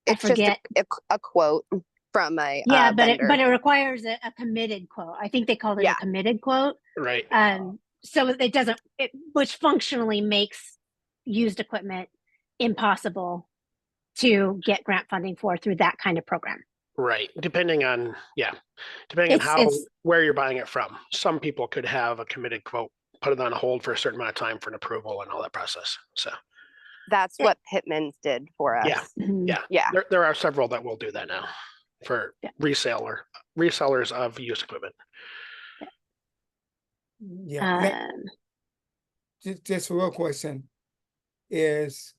It's forget. just a quote from a Yeah, but vendor. it requires a committed quote. I think they called it Yeah. a committed quote. Right. So it doesn't, which functionally makes used equipment impossible to get grant funding for through that kind of program. Right. Depending on where you're buying it from. Some people could have a committed quote, put it on hold for a certain amount of time for an approval and all that process. So that's what Pittman's did for us. yeah, yeah, yeah. There are several that will do that now for resellers of used equipment. Yeah. Just a real question is,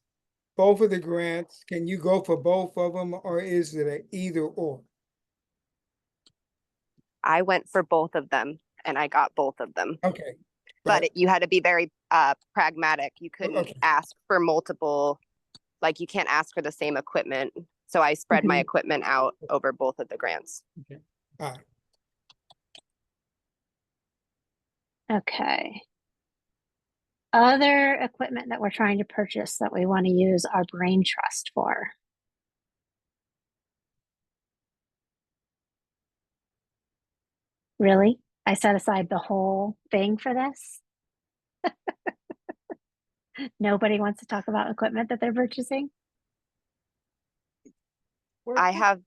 both of the grants, can you go for both of them, or is it an either or? I went for both of them and I got both of them. Okay. But you had to be very pragmatic. You couldn't ask for multiple, like you can't ask for the same equipment. So I spread my equipment out over both of the grants. Okay. All right. Okay. Other equipment that we're trying to purchase that we want to use our brain trust for. Really? I set aside the whole thing for this? Nobody wants to talk about equipment that they're purchasing? I have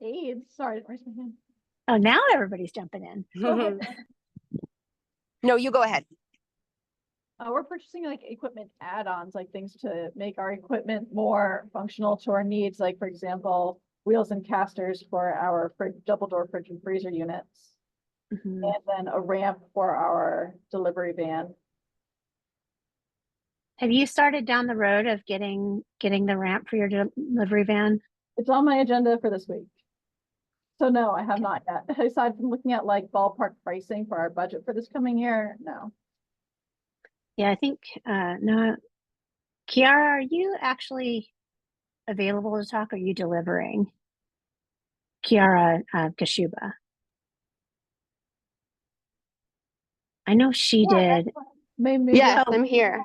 Abe, sorry, I didn't raise my hand. Oh, now everybody's jumping in. Go ahead. No, you go ahead. We're purchasing like equipment add-ons, like things to make our equipment more functional to our needs. Like, for example, wheels and casters for our double door fridge and freezer units. And then a ramp for our delivery van. Have you started down the road of getting the ramp for your delivery van? It's on my agenda for this week. So no, I have not yet. Aside from looking at like ballpark pricing for our budget for this coming year, no. Yeah, I think, no. Kiara, are you actually available to talk? Or are you delivering? Kiara Kashuba. I know she did. Maybe yes, I'm here.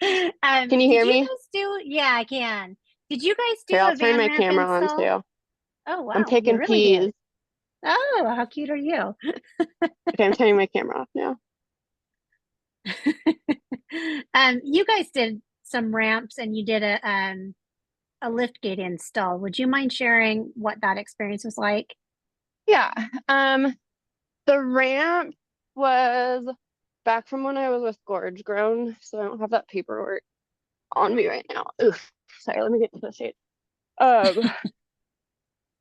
Can you hear me? Yeah, I can. Did you guys do Here, a I'll turn van my ramp camera install? on too. Oh, wow. I'm picking you really peas. did. Oh, how cute are you? Okay, I'm turning my camera off now. You guys did some ramps and you did a lift gate install. Would you mind sharing what that experience was like? Yeah. The ramp was back from when I was with Gorge Grown, so I don't have that paperwork on me right now. Oof. Sorry, let me get to the shade.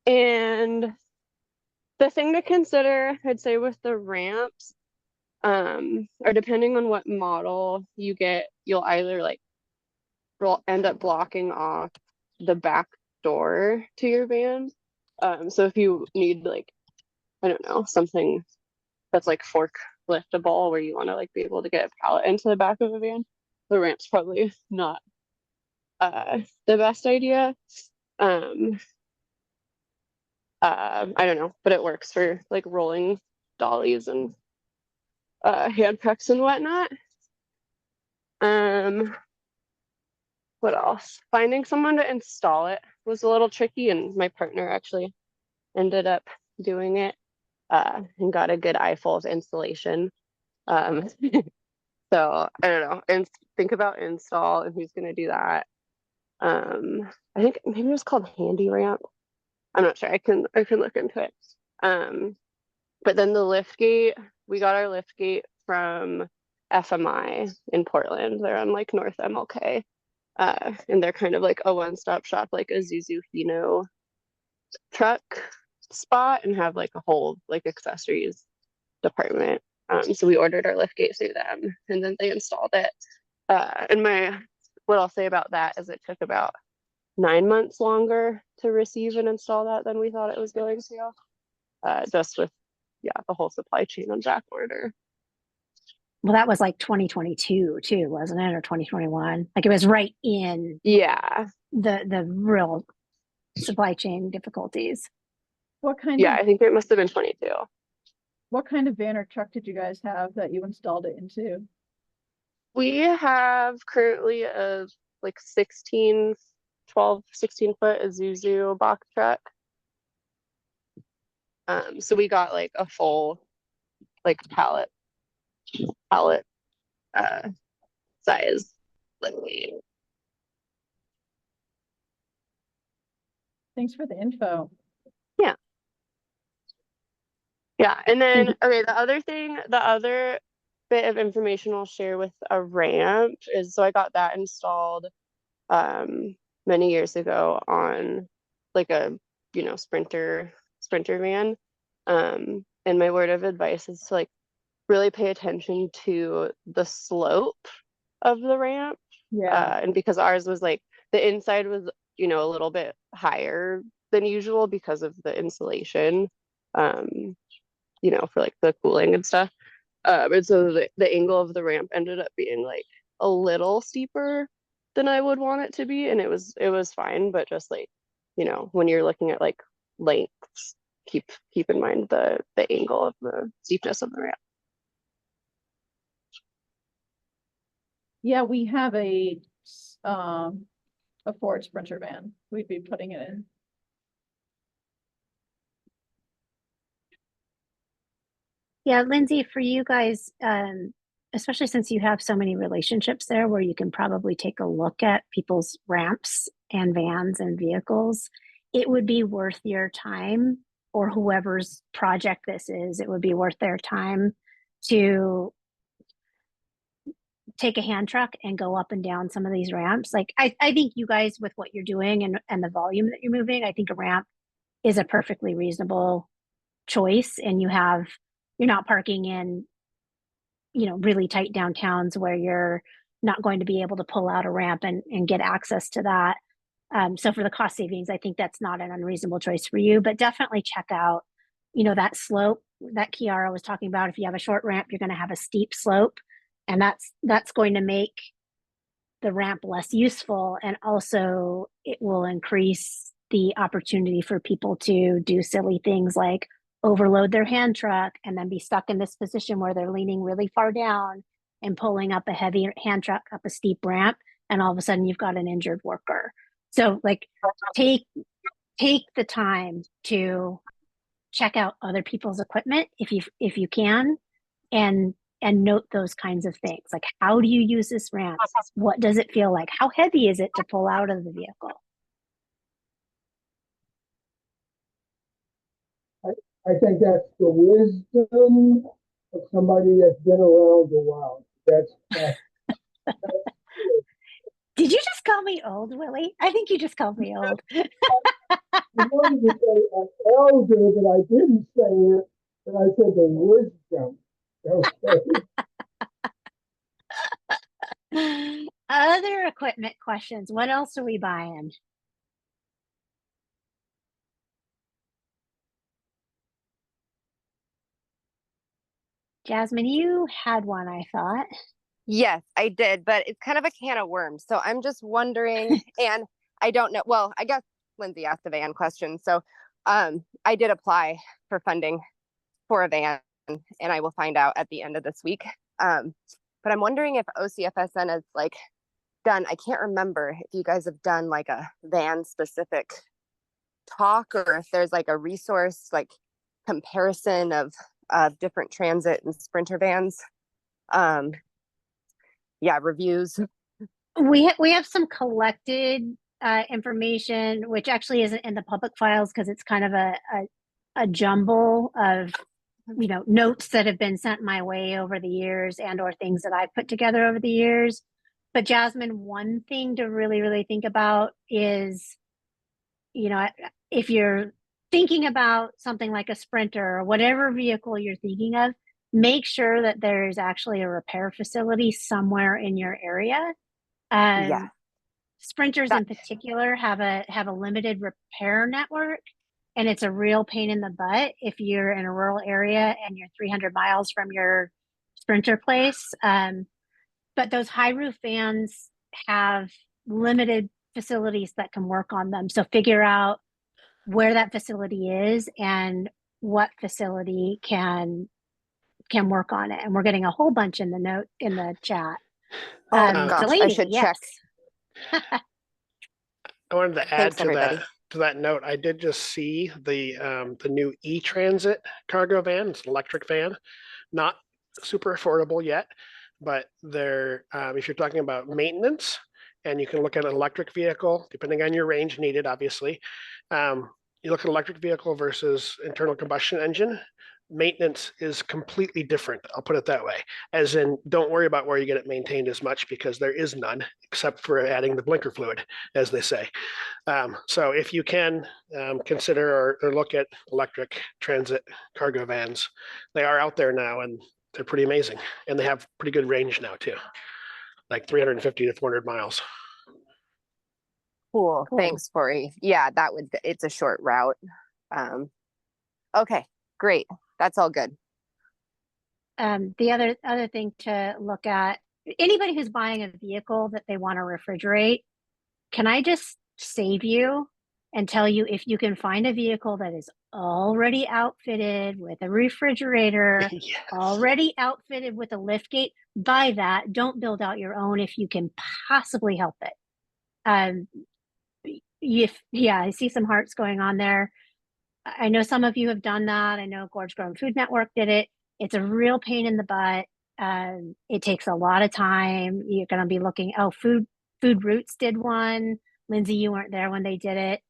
And the thing to consider, I'd say, with the ramps, or depending on what model you get, you'll either end up blocking off the back door to your van. So if you need I don't know, something that's like forkliftable where you want to be able to get a pallet into the back of a van, the ramp's probably not the best idea. I don't know, but it works for like rolling dollies and hand trucks and whatnot. What else? Finding someone to install it was a little tricky, and my partner actually ended up doing it and got a good eyeful of installation. So I don't know, and think about install and who's gonna do that. I think maybe it was called Handy Ramp. I'm not sure. I can look into it. But then the lift gate, we got our lift gate from FMI in Portland. They're on like North MLK. And they're kind of like a one-stop shop, like a Zuzu Hino truck spot, and have like a whole like accessories department. So we ordered our lift gate through them, and then they installed it. And what I'll say about that is it took about 9 months longer to receive and install that than we thought it was going to. Just with the whole supply chain on back order. Well, that was like 2022 too, wasn't it? Or 2021? Like it was right in the real supply chain difficulties. What kind Yeah, of I think it must have been 22. what kind of van or truck did you guys have that you installed it into? We have currently a like 16 foot Isuzu box truck. So we got like a full like pallet size lift gate. Thanks for the info. Yeah, and then okay, the other bit of information I'll share with a ramp is, so I got that installed many years ago on like a sprinter van. And my word of advice is to like really pay attention to the slope of the ramp. And because ours was like the inside was a little bit higher than usual because of the insulation, for like the cooling and stuff. And so the angle of the ramp ended up being like a little steeper than I would want it to be, and it was fine, but just like when you're looking at like lengths, keep in mind the angle of the steepness of the ramp. Yeah, we have a Ford Sprinter van. We'd be putting it in. Yeah, Lindsay, for you guys, especially since you have so many relationships there where you can probably take a look at people's ramps and vans and vehicles, it would be worth your time, or whoever's project this is, it would be worth their time to take a hand truck and go up and down some of these ramps. Like I think you guys, with what you're doing and the volume that you're moving, I think a ramp is a perfectly reasonable choice. And you're not parking in, really tight downtowns where you're not going to be able to pull out a ramp and get access to that. So for the cost savings, I think that's not an unreasonable choice for you, but definitely check out, that slope that Kiara was talking about. If you have a short ramp, you're going to have a steep slope, and that's going to make the ramp less useful. And also it will increase the opportunity for people to do silly things like overload their hand truck and then be stuck in this position where they're leaning really far down and pulling up a heavy hand truck up a steep ramp, and all of a sudden you've got an injured worker. So like take the time to check out other people's equipment if you can, and note those kinds of things. Like, how do you use this ramp? What does it feel like? How heavy is it to pull out of the vehicle? I think that's the wisdom of somebody that's been around a while. That's Did you just call me old, Willie? I think you just called me old. I wanted to say an elder, but I didn't say it, but I said the wisdom. Okay. Other equipment questions. What else are we buying? Jasmine, you had one, I thought. Yes, I did, but it's kind of a can of worms. So I'm just wondering, and I don't know. Well, I guess Lindsay asked the van question. So I did apply for funding for a van, and I will find out at the end of this week. But I'm wondering if OCFSN has like done, I can't remember if you guys have done like a van specific talk, or if there's like a resource like comparison of different transit and Sprinter vans. Yeah, reviews. We have some collected information, which actually isn't in the public files because it's kind of a jumble of, you know, notes that have been sent my way over the years and or things that I've put together over the years. But Jasmine, one thing to really think about is, you know, if you're thinking about something like a Sprinter or whatever vehicle you're thinking of, make sure that there's actually a repair facility somewhere in your area. Yeah. Sprinters in particular have a limited repair network, and it's a real pain in the butt if you're in a rural area and you're 300 miles from your Sprinter place. But those high roof vans have limited facilities that can work on them. So figure out where that facility is and what facility can work on it. And we're getting a whole bunch in the chat. Oh gosh, Delaney, I should yes. I wanted to add Thanks, to everybody. that note. I did just see the new E-Transit cargo van. It's an electric van, not super affordable yet, but they're if you're talking about maintenance, and you can look at an electric vehicle depending on your range needed. Obviously, you look at electric vehicle versus internal combustion engine. Maintenance is completely different. I'll put it that way. As in, don't worry about where you get it maintained as much, because there is none except for adding the blinker fluid, as they say. So if you can consider or look at electric transit cargo vans, they are out there now and they're pretty amazing. And they have pretty good range now too, like 350 to 400 miles. Cool. Thanks, Corey. Yeah, it's a short route. Okay, great. That's all good. The other thing to look at, anybody who's buying a vehicle that they want to refrigerate, can I just save you and tell you, if you can find a vehicle that is already outfitted with a refrigerator, Yes. already outfitted with a lift gate, buy that. Don't build out your own if you can possibly help it. I see some hearts going on there. I know some of you have done that. I know Gorge Grove Food Network did it. It's a real pain in the butt. It takes a lot of time. You're going to be looking, Food Roots did one. Lindsay, you weren't there when they did it.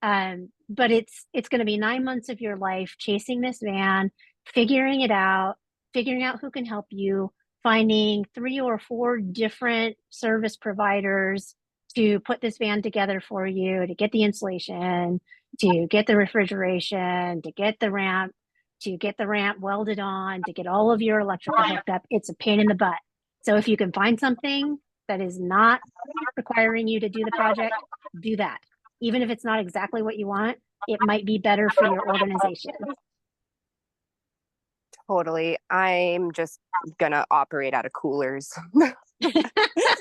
But it's going to be 9 months of your life chasing this van, figuring it out, figuring out who can help you, finding 3 or 4 different service providers to put this van together for you, to get the insulation, to get the refrigeration, to get the ramp welded on, to get all of your electrical hooked up. It's a pain in the butt. So if you can find something that is not requiring you to do the project, do that. Even if it's not exactly what you want, it might be better for your organization. Totally. I'm just gonna operate out of coolers.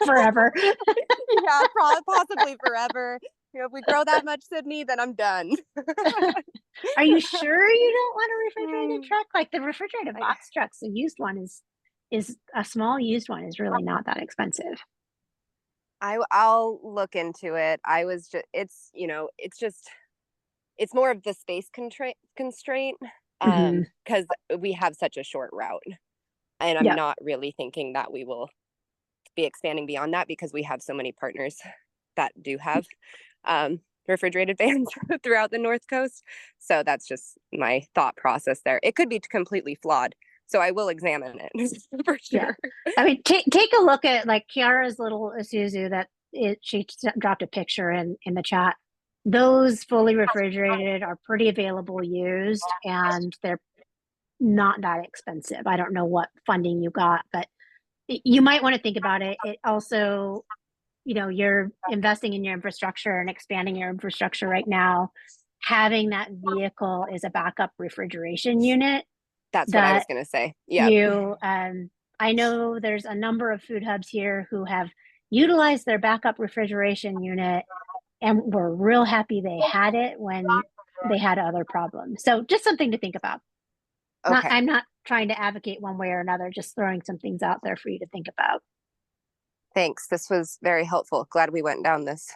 Forever. Yeah, possibly forever. You know, if we grow that much, Sydney, then I'm done. Are you sure you don't want a refrigerated truck? Like the refrigerated box trucks, the used one is a small used one is really not that expensive. I'll look into it. It's more of the space constraint because we have such a short route, and I'm not really thinking that we will be expanding beyond that, because we have so many partners that do have refrigerated vans throughout the North Coast. So that's just my thought process there. It could be completely flawed, so I will examine it for sure. Yeah. I mean, take a look at like Kiara's little Isuzu she dropped a picture in the chat. Those fully refrigerated are pretty available used, and they're not that expensive. I don't know what funding you got, but you might want to think about it. It also, you're investing in your infrastructure and expanding your infrastructure right now. Having that vehicle is a backup refrigeration unit. That's what I was going to say. Yeah. I know there's a number of food hubs here who have utilized their backup refrigeration unit and we're real happy they had it when they had other problems. So just something to think about. Okay. I'm not trying to advocate one way or another, just throwing some things out there for you to think about. Thanks. This was very helpful. Glad we went down this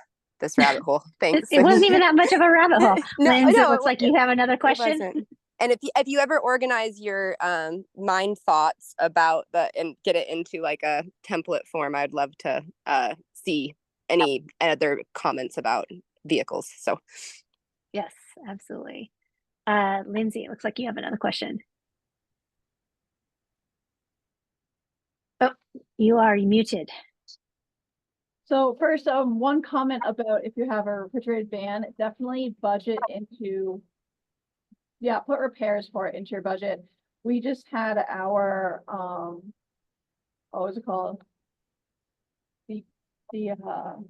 rabbit hole. Thanks. It wasn't even that much of a rabbit hole. No, Linz, no, it looks like you have another It question. wasn't. And if you ever organize your mind thoughts about and get it into like a template form, I'd love to see any other comments about vehicles. So Yes, absolutely. Lindsay, it looks like you have another question. Oh, you are muted. So first, one comment about if you have a refrigerated van, definitely budget into, yeah, put repairs for it into your budget. We just had our, what was it called? The The oh,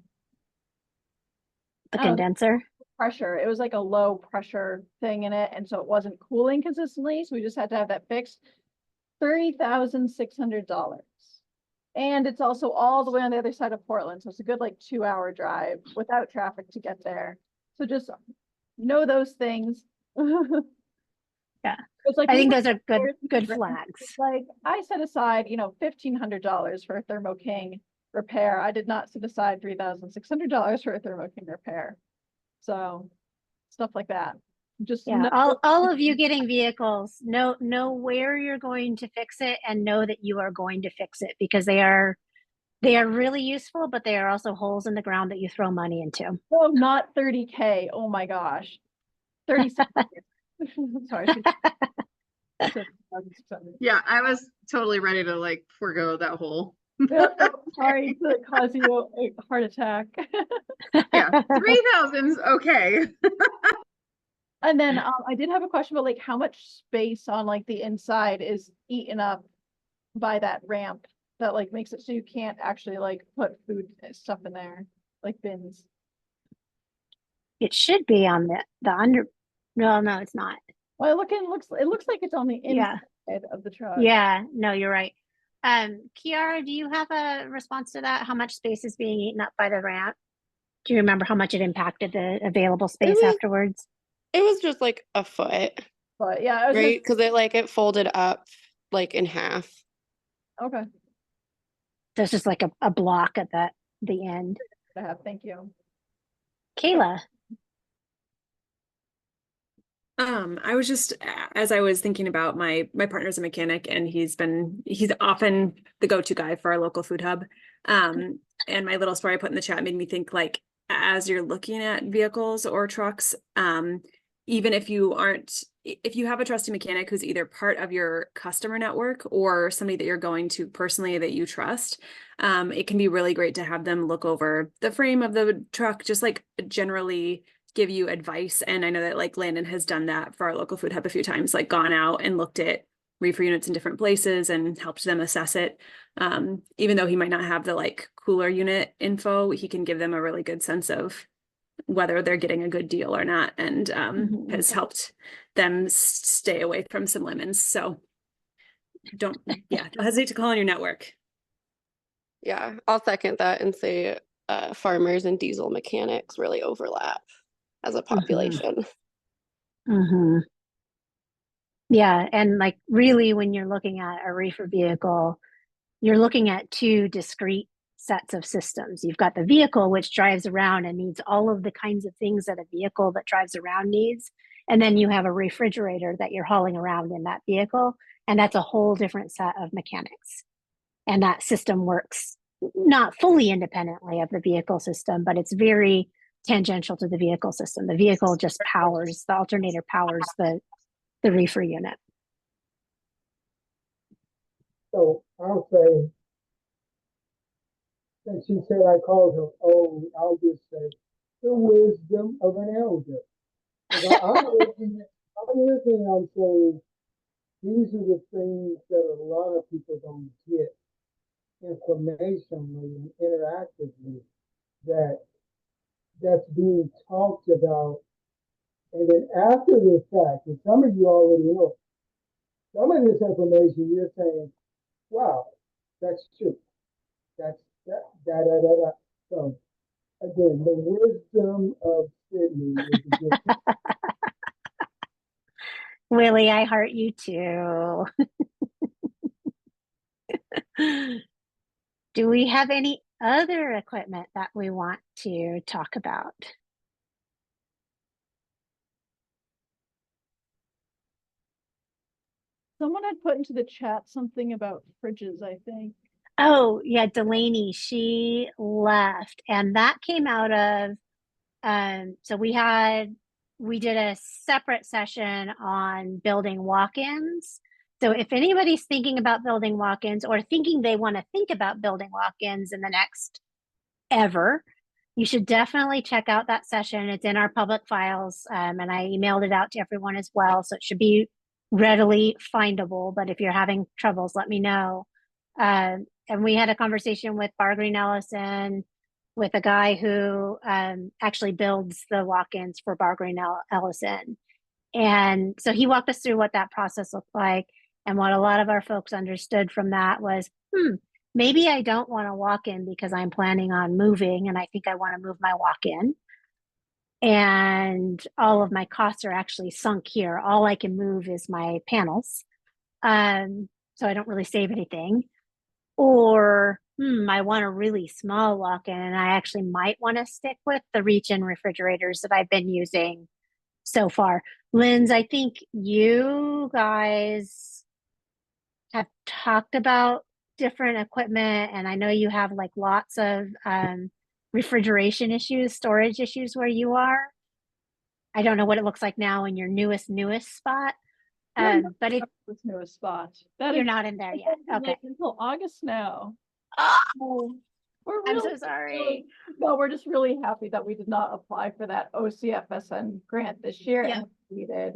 condenser. pressure. It was like a low pressure thing in it, and so it wasn't cooling consistently. So we just had to have that fixed. $30,600. And it's also all the way on the other side of Portland. So it's a good like 2-hour drive without traffic to get there. So just know those things. Yeah. It's like I think we those are good It's flags. like I set aside, $1,500 for a Thermo King repair. I did not set aside $3,600 for a Thermo King repair. So stuff like that. Just Yeah, know all of you getting vehicles, know where you're going to fix it and know that you are going to fix it, because they are really useful, but they are also holes in the ground that you throw money into. Oh, not 30K. Oh my gosh. 36. Sorry. Yeah, I was totally ready to like forego that whole. Sorry to cause you a heart attack. Yeah, 3,000's okay. And then I did have a question about like how much space on like the inside is eaten up by that ramp that like makes it so you can't actually like put food and stuff in there, like bins. It should be on the under. No, it's not. Well, it looks like it's on the inside of the truck. Yeah, no, you're right. Kiara, do you have a response to that? How much space is being eaten up by the ramp? Do you remember how much it impacted the available space afterwards? It was just like a foot, But yeah, I was right? Because it folded up like in half. Okay. So it's just like a block at the end. Thank you. Kayla. I was just, as I was thinking about my partner's a mechanic, and he's often the go-to guy for our local food hub. And my little story I put in the chat made me think, like, as you're looking at vehicles or trucks, even if you have a trusty mechanic who's either part of your customer network or somebody that you're going to personally that you trust, it can be really great to have them look over the frame of the truck, just like generally give you advice. And I know that like Landon has done that for our local food hub a few times, like gone out and looked at reefer units in different places and helped them assess it. Even though he might not have the like cooler unit info, he can give them a really good sense of whether they're getting a good deal or not, and has helped them stay away from some lemons. So don't hesitate to call on your network. Yeah, I'll second that and say farmers and diesel mechanics really overlap as a population. Yeah, and like really when you're looking at a reefer vehicle, you're looking at two discrete sets of systems. You've got the vehicle, which drives around and needs all of the kinds of things that a vehicle that drives around needs. And then you have a refrigerator that you're hauling around in that vehicle. And that's a whole different set of mechanics. And that system works not fully independently of the vehicle system, but it's very tangential to the vehicle system. The vehicle just powers, the alternator powers the reefer unit. So I'll say, since she said I called her old, I'll just say the wisdom of an elder. I'm looking, I'm saying these are the things that a lot of people don't get informationally and interactively that's being talked about. And then after the fact, and some of you already know, some of this information you're saying, wow, that's true. That's that. So again, the wisdom of Sydney is a good Willie, I heart you too. Do we have any other equipment that we want to talk about? Someone had put into the chat something about fridges, I think. Oh, yeah, Delaney, she left, and that came out of so we did a separate session on building walk-ins. So if anybody's thinking about building walk-ins or thinking they want to think about building walk-ins in the next ever, you should definitely check out that session. It's in our public files, and I emailed it out to everyone as well, so it should be readily findable. But if you're having troubles, let me know. And we had a conversation with Bar Green Ellison, with a guy who actually builds the walk-ins for Bar Green Ellison. And so he walked us through what that process looked like. And what a lot of our folks understood from that was, maybe I don't want to walk in because I'm planning on moving and I think I want to move my walk-in. And all of my costs are actually sunk here. All I can move is my panels. So I don't really save anything. Or I want a really small walk-in and I actually might want to stick with the reach-in refrigerators that I've been using so far. Linz, I think you guys have talked about different equipment, and I know you have like lots of refrigeration issues, storage issues where you are. I don't know what it looks like now in your newest spot. But if this newest spot, you're not in there yet, okay. Until August now. Oh, We're I'm really, so sorry. No, we're just really happy that we did not apply for that OCFSN grant this year, Yeah. and we did.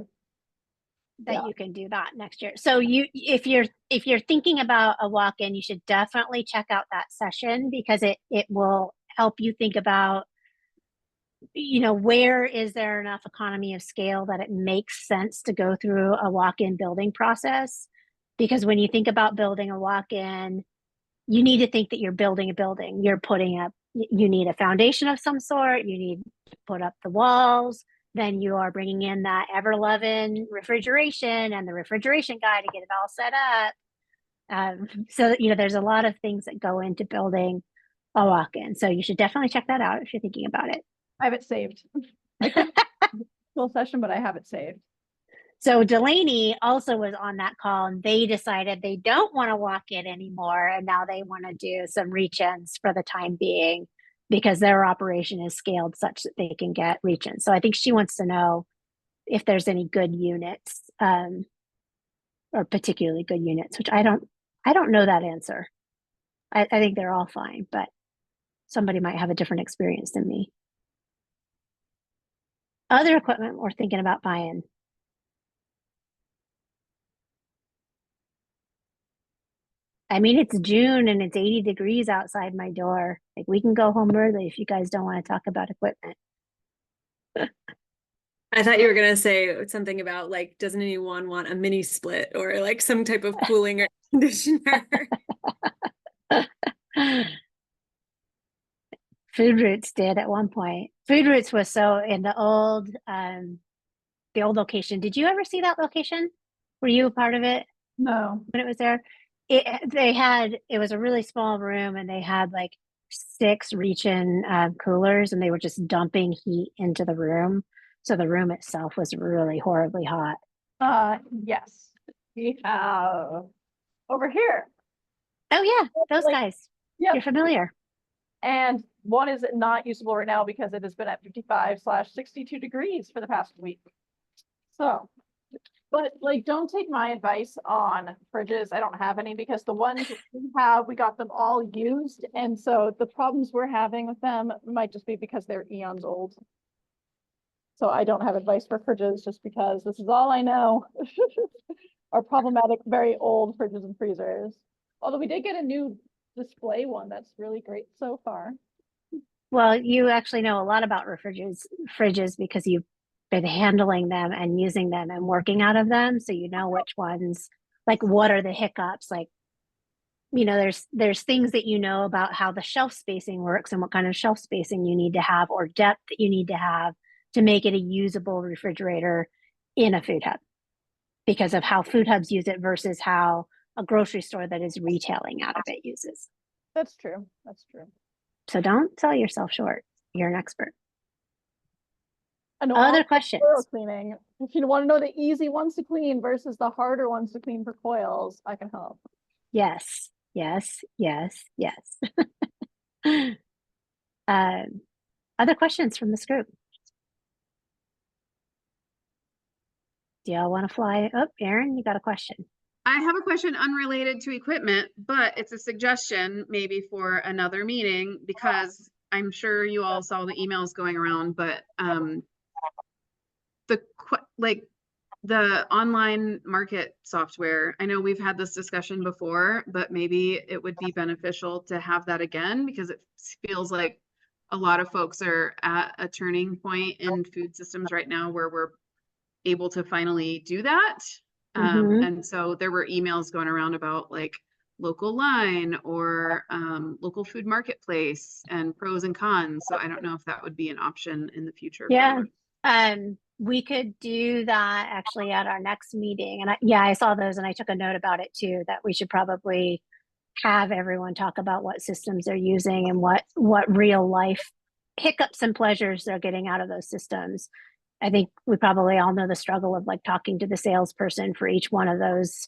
That you can do that next year. So if you're thinking about a walk-in, you should definitely check out that session, because it will help you think about, where is there enough economy of scale that it makes sense to go through a walk-in building process. Because when you think about building a walk-in, you need to think that you're building a building. You need a foundation of some sort, you need to put up the walls, then you are bringing in that ever-loving refrigeration and the refrigeration guy to get it all set up. So, there's a lot of things that go into building a walk-in. So you should definitely check that out if you're thinking about it. I have it saved. Full session, but I have it saved. So Delaney also was on that call, and they decided they don't want to walk in anymore. And now they want to do some reach-ins for the time being, because their operation is scaled such that they can get reach-ins. So I think she wants to know if there's any good units, or particularly good units, which I don't know that answer. I think they're all fine, but somebody might have a different experience than me. Other equipment we're thinking about buying. I mean, it's June and it's 80 degrees outside my door. Like, we can go home early if you guys don't want to talk about equipment. I thought you were gonna say something about like, doesn't anyone want a mini split or like some type of cooling or conditioner? Food Roots did at one point. Food Roots was so in the old location. Did you ever see that location? Were you a part of it? No. When it was there? It was a really small room, and they had like 6 reach-in coolers, and they were just dumping heat into the room. So the room itself was really horribly hot. Yes. We have over here. Oh yeah, those guys. Yep. You're familiar. And one is not usable right now because it has been at 55/62 degrees for the past week. So, but like, don't take my advice on fridges. I don't have any, because the ones we got them all used. And so the problems we're having with them might just be because they're eons old. So I don't have advice for fridges, just because this is all I know. Are problematic, very old fridges and freezers. Although we did get a new display one that's really great so far. Well, you actually know a lot about fridges because you've been handling them and using them and working out of them. So you know which ones, like, what are the hiccups? Like, you know, there's things that you know about how the shelf spacing works and what kind of shelf spacing you need to have or depth that you need to have to make it a usable refrigerator in a food hub because of how food hubs use it versus how a grocery store that is retailing out of it uses. That's true. That's true. So don't sell yourself short. You're an expert. I know Other all questions? coil cleaning. If you want to know the easy ones to clean versus the harder ones to clean for coils, I can help. Yes, yes, yes, yes. Other questions from this group? Do y'all want to fly? Oh, Erin, you got a question. I have a question unrelated to equipment, but it's a suggestion maybe for another meeting because I'm sure you all saw the emails going around, but the online market software, I know we've had this discussion before, but maybe it would be beneficial to have that again because it feels like a lot of folks are at a turning point in food systems right now where we're able to finally do that. And so there were emails going around about like local line or local food marketplace and pros and cons. So I don't know if that would be an option in the future. Yeah. We could do that actually at our next meeting. And I saw those and I took a note about it too, that we should probably have everyone talk about what systems they're using and what real life hiccups and pleasures they're getting out of those systems. I think we probably all know the struggle of like talking to the salesperson for each one of those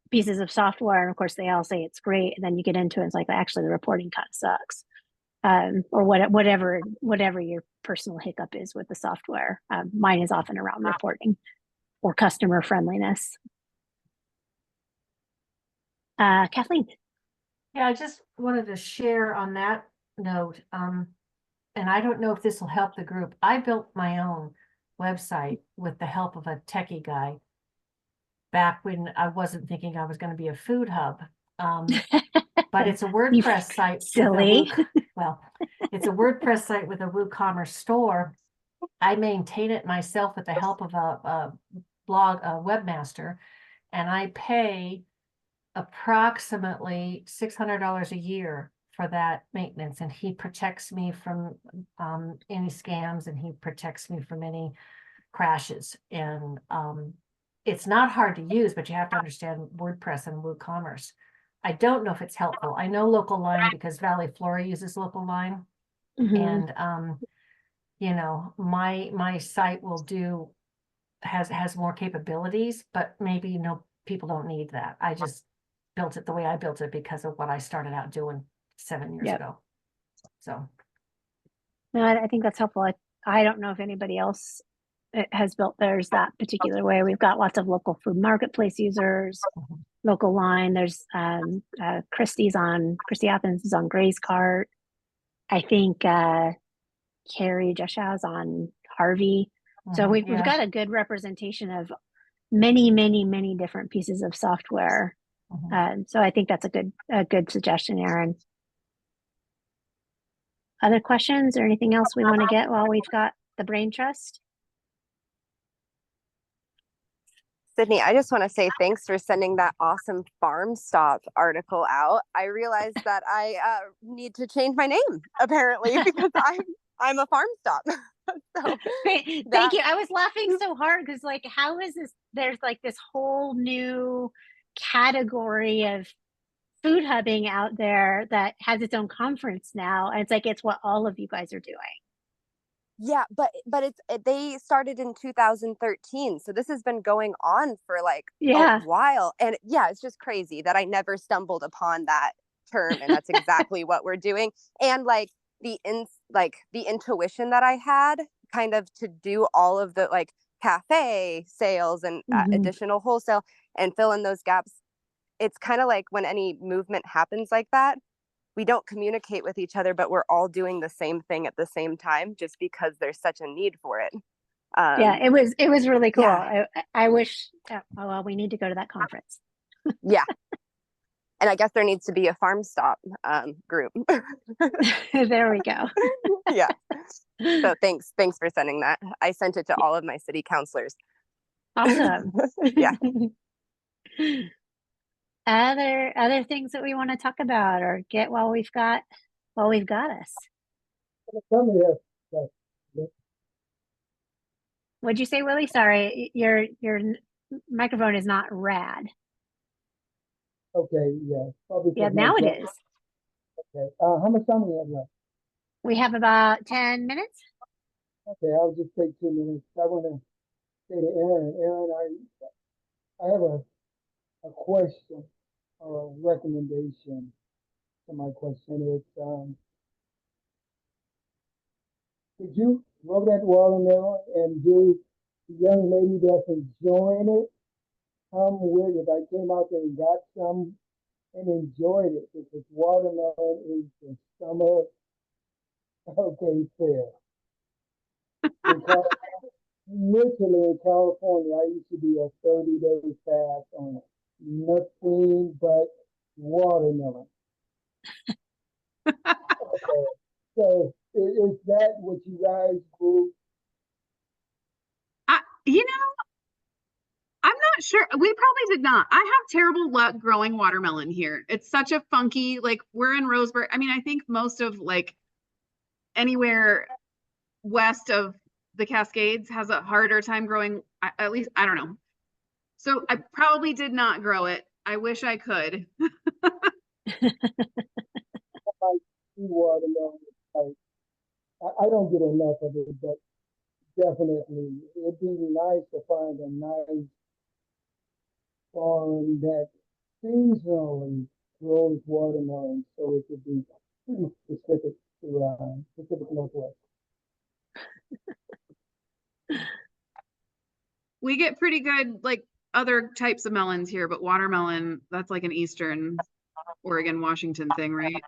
pieces of software. And of course they all say it's great. And then you get into it, it's like, actually the reporting kind of sucks. Or whatever your personal hiccup is with the software. Mine is often around reporting or customer friendliness. Kathleen. Yeah, I just wanted to share on that note, and I don't know if this will help the group. I built my own website with the help of a techie guy back when I wasn't thinking I was going to be a food hub. But it's a WordPress site. Silly. Well, it's a WordPress site with a WooCommerce store. I maintain it myself with the help of a webmaster, and I pay approximately $600 a year for that maintenance. And he protects me from any scams, and he protects me from any crashes. And it's not hard to use, but you have to understand WordPress and WooCommerce. I don't know if it's helpful. I know Local Line because Valley Flora uses Local Line. And you know, my site has more capabilities, but maybe people don't need that. I just built it the way I built it because of what I started out doing 7 years ago. So no, I think that's helpful. I don't know if anybody else has built theirs that particular way. We've got lots of local food marketplace users. Local Line. There's Christy Athens is on Gray's Cart. I think Carrie Joshua on Harvey. So we've got a good representation of many different pieces of software. So I think that's a good suggestion, Erin. Other questions or anything else we want to get while we've got the brain trust? Sydney, I just want to say thanks for sending that awesome Farm Stop article out. I realized that I need to change my name apparently because I'm a Farm Stop. So great. Thank you. I was laughing so hard because like, how is this? There's like this whole new category of food hubbing out there that has its own conference now. And it's like, it's what all of you guys are doing. Yeah, but they started in 2013, so this has been going on for like a while, and it's just crazy that I never stumbled upon that term, and that's exactly what we're doing. And like the intuition that I had, kind of to do all of the like cafe sales and additional wholesale and fill in those gaps. It's kind of like when any movement happens like that, we don't communicate with each other, but we're all doing the same thing at the same time just because there's such a need for it. It was really cool. Yeah. I wish, well, we need to go to that conference. Yeah. And I guess there needs to be a Farm Stop group. There we go. Yeah. So thanks for sending that. I sent it to all of my city councilors. Awesome. Yeah. other things that we want to talk about or get while we've got us? Somebody has, What'd you say, Willie? Sorry, your microphone is not rad. okay, yeah. Probably Yeah, 'cause my now it job- is. Okay, how much time we have left? We have about 10 minutes. Okay, I'll just take 2 minutes. I want to say to Aaron, I have a question or a recommendation. So my question is, could you grow that watermelon and do the young lady that's enjoying it come with it? I came out there and got some and enjoyed it because watermelon is the summer, okay, fair. Because literally in California, I used to be a 30-day fast on nothing but watermelon. Okay. So is that what you guys grew? You know, I'm not sure. We probably did not. I have terrible luck growing watermelon here. It's such a funky, like we're in Roseburg. I mean, I think most of like anywhere west of the Cascades has a harder time growing, at least, I don't know. So I probably did not grow it. I wish I could. Watermelon, like, I don't get enough of it, but definitely it'd be nice to find a nice farm that seasonally grows watermelon, so it could be pretty specific to Pacific Northwest. We get pretty good like other types of melons here, but watermelon, that's like an Eastern Oregon, Washington thing, right?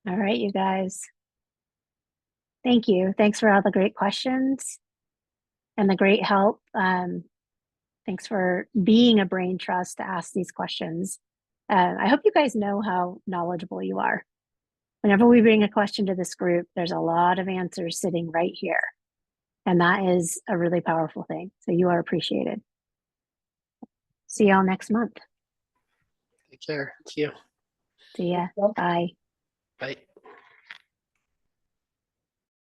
All right, you guys. Thank you. Thanks for all the great questions and the great help. Thanks for being a brain trust to ask these questions. I hope you guys know how knowledgeable you are. Whenever we bring a question to this group, there's a lot of answers sitting right here. And that is a really powerful thing. So you are appreciated. See y'all next month. Take care. Thank you. See ya. Bye. Bye.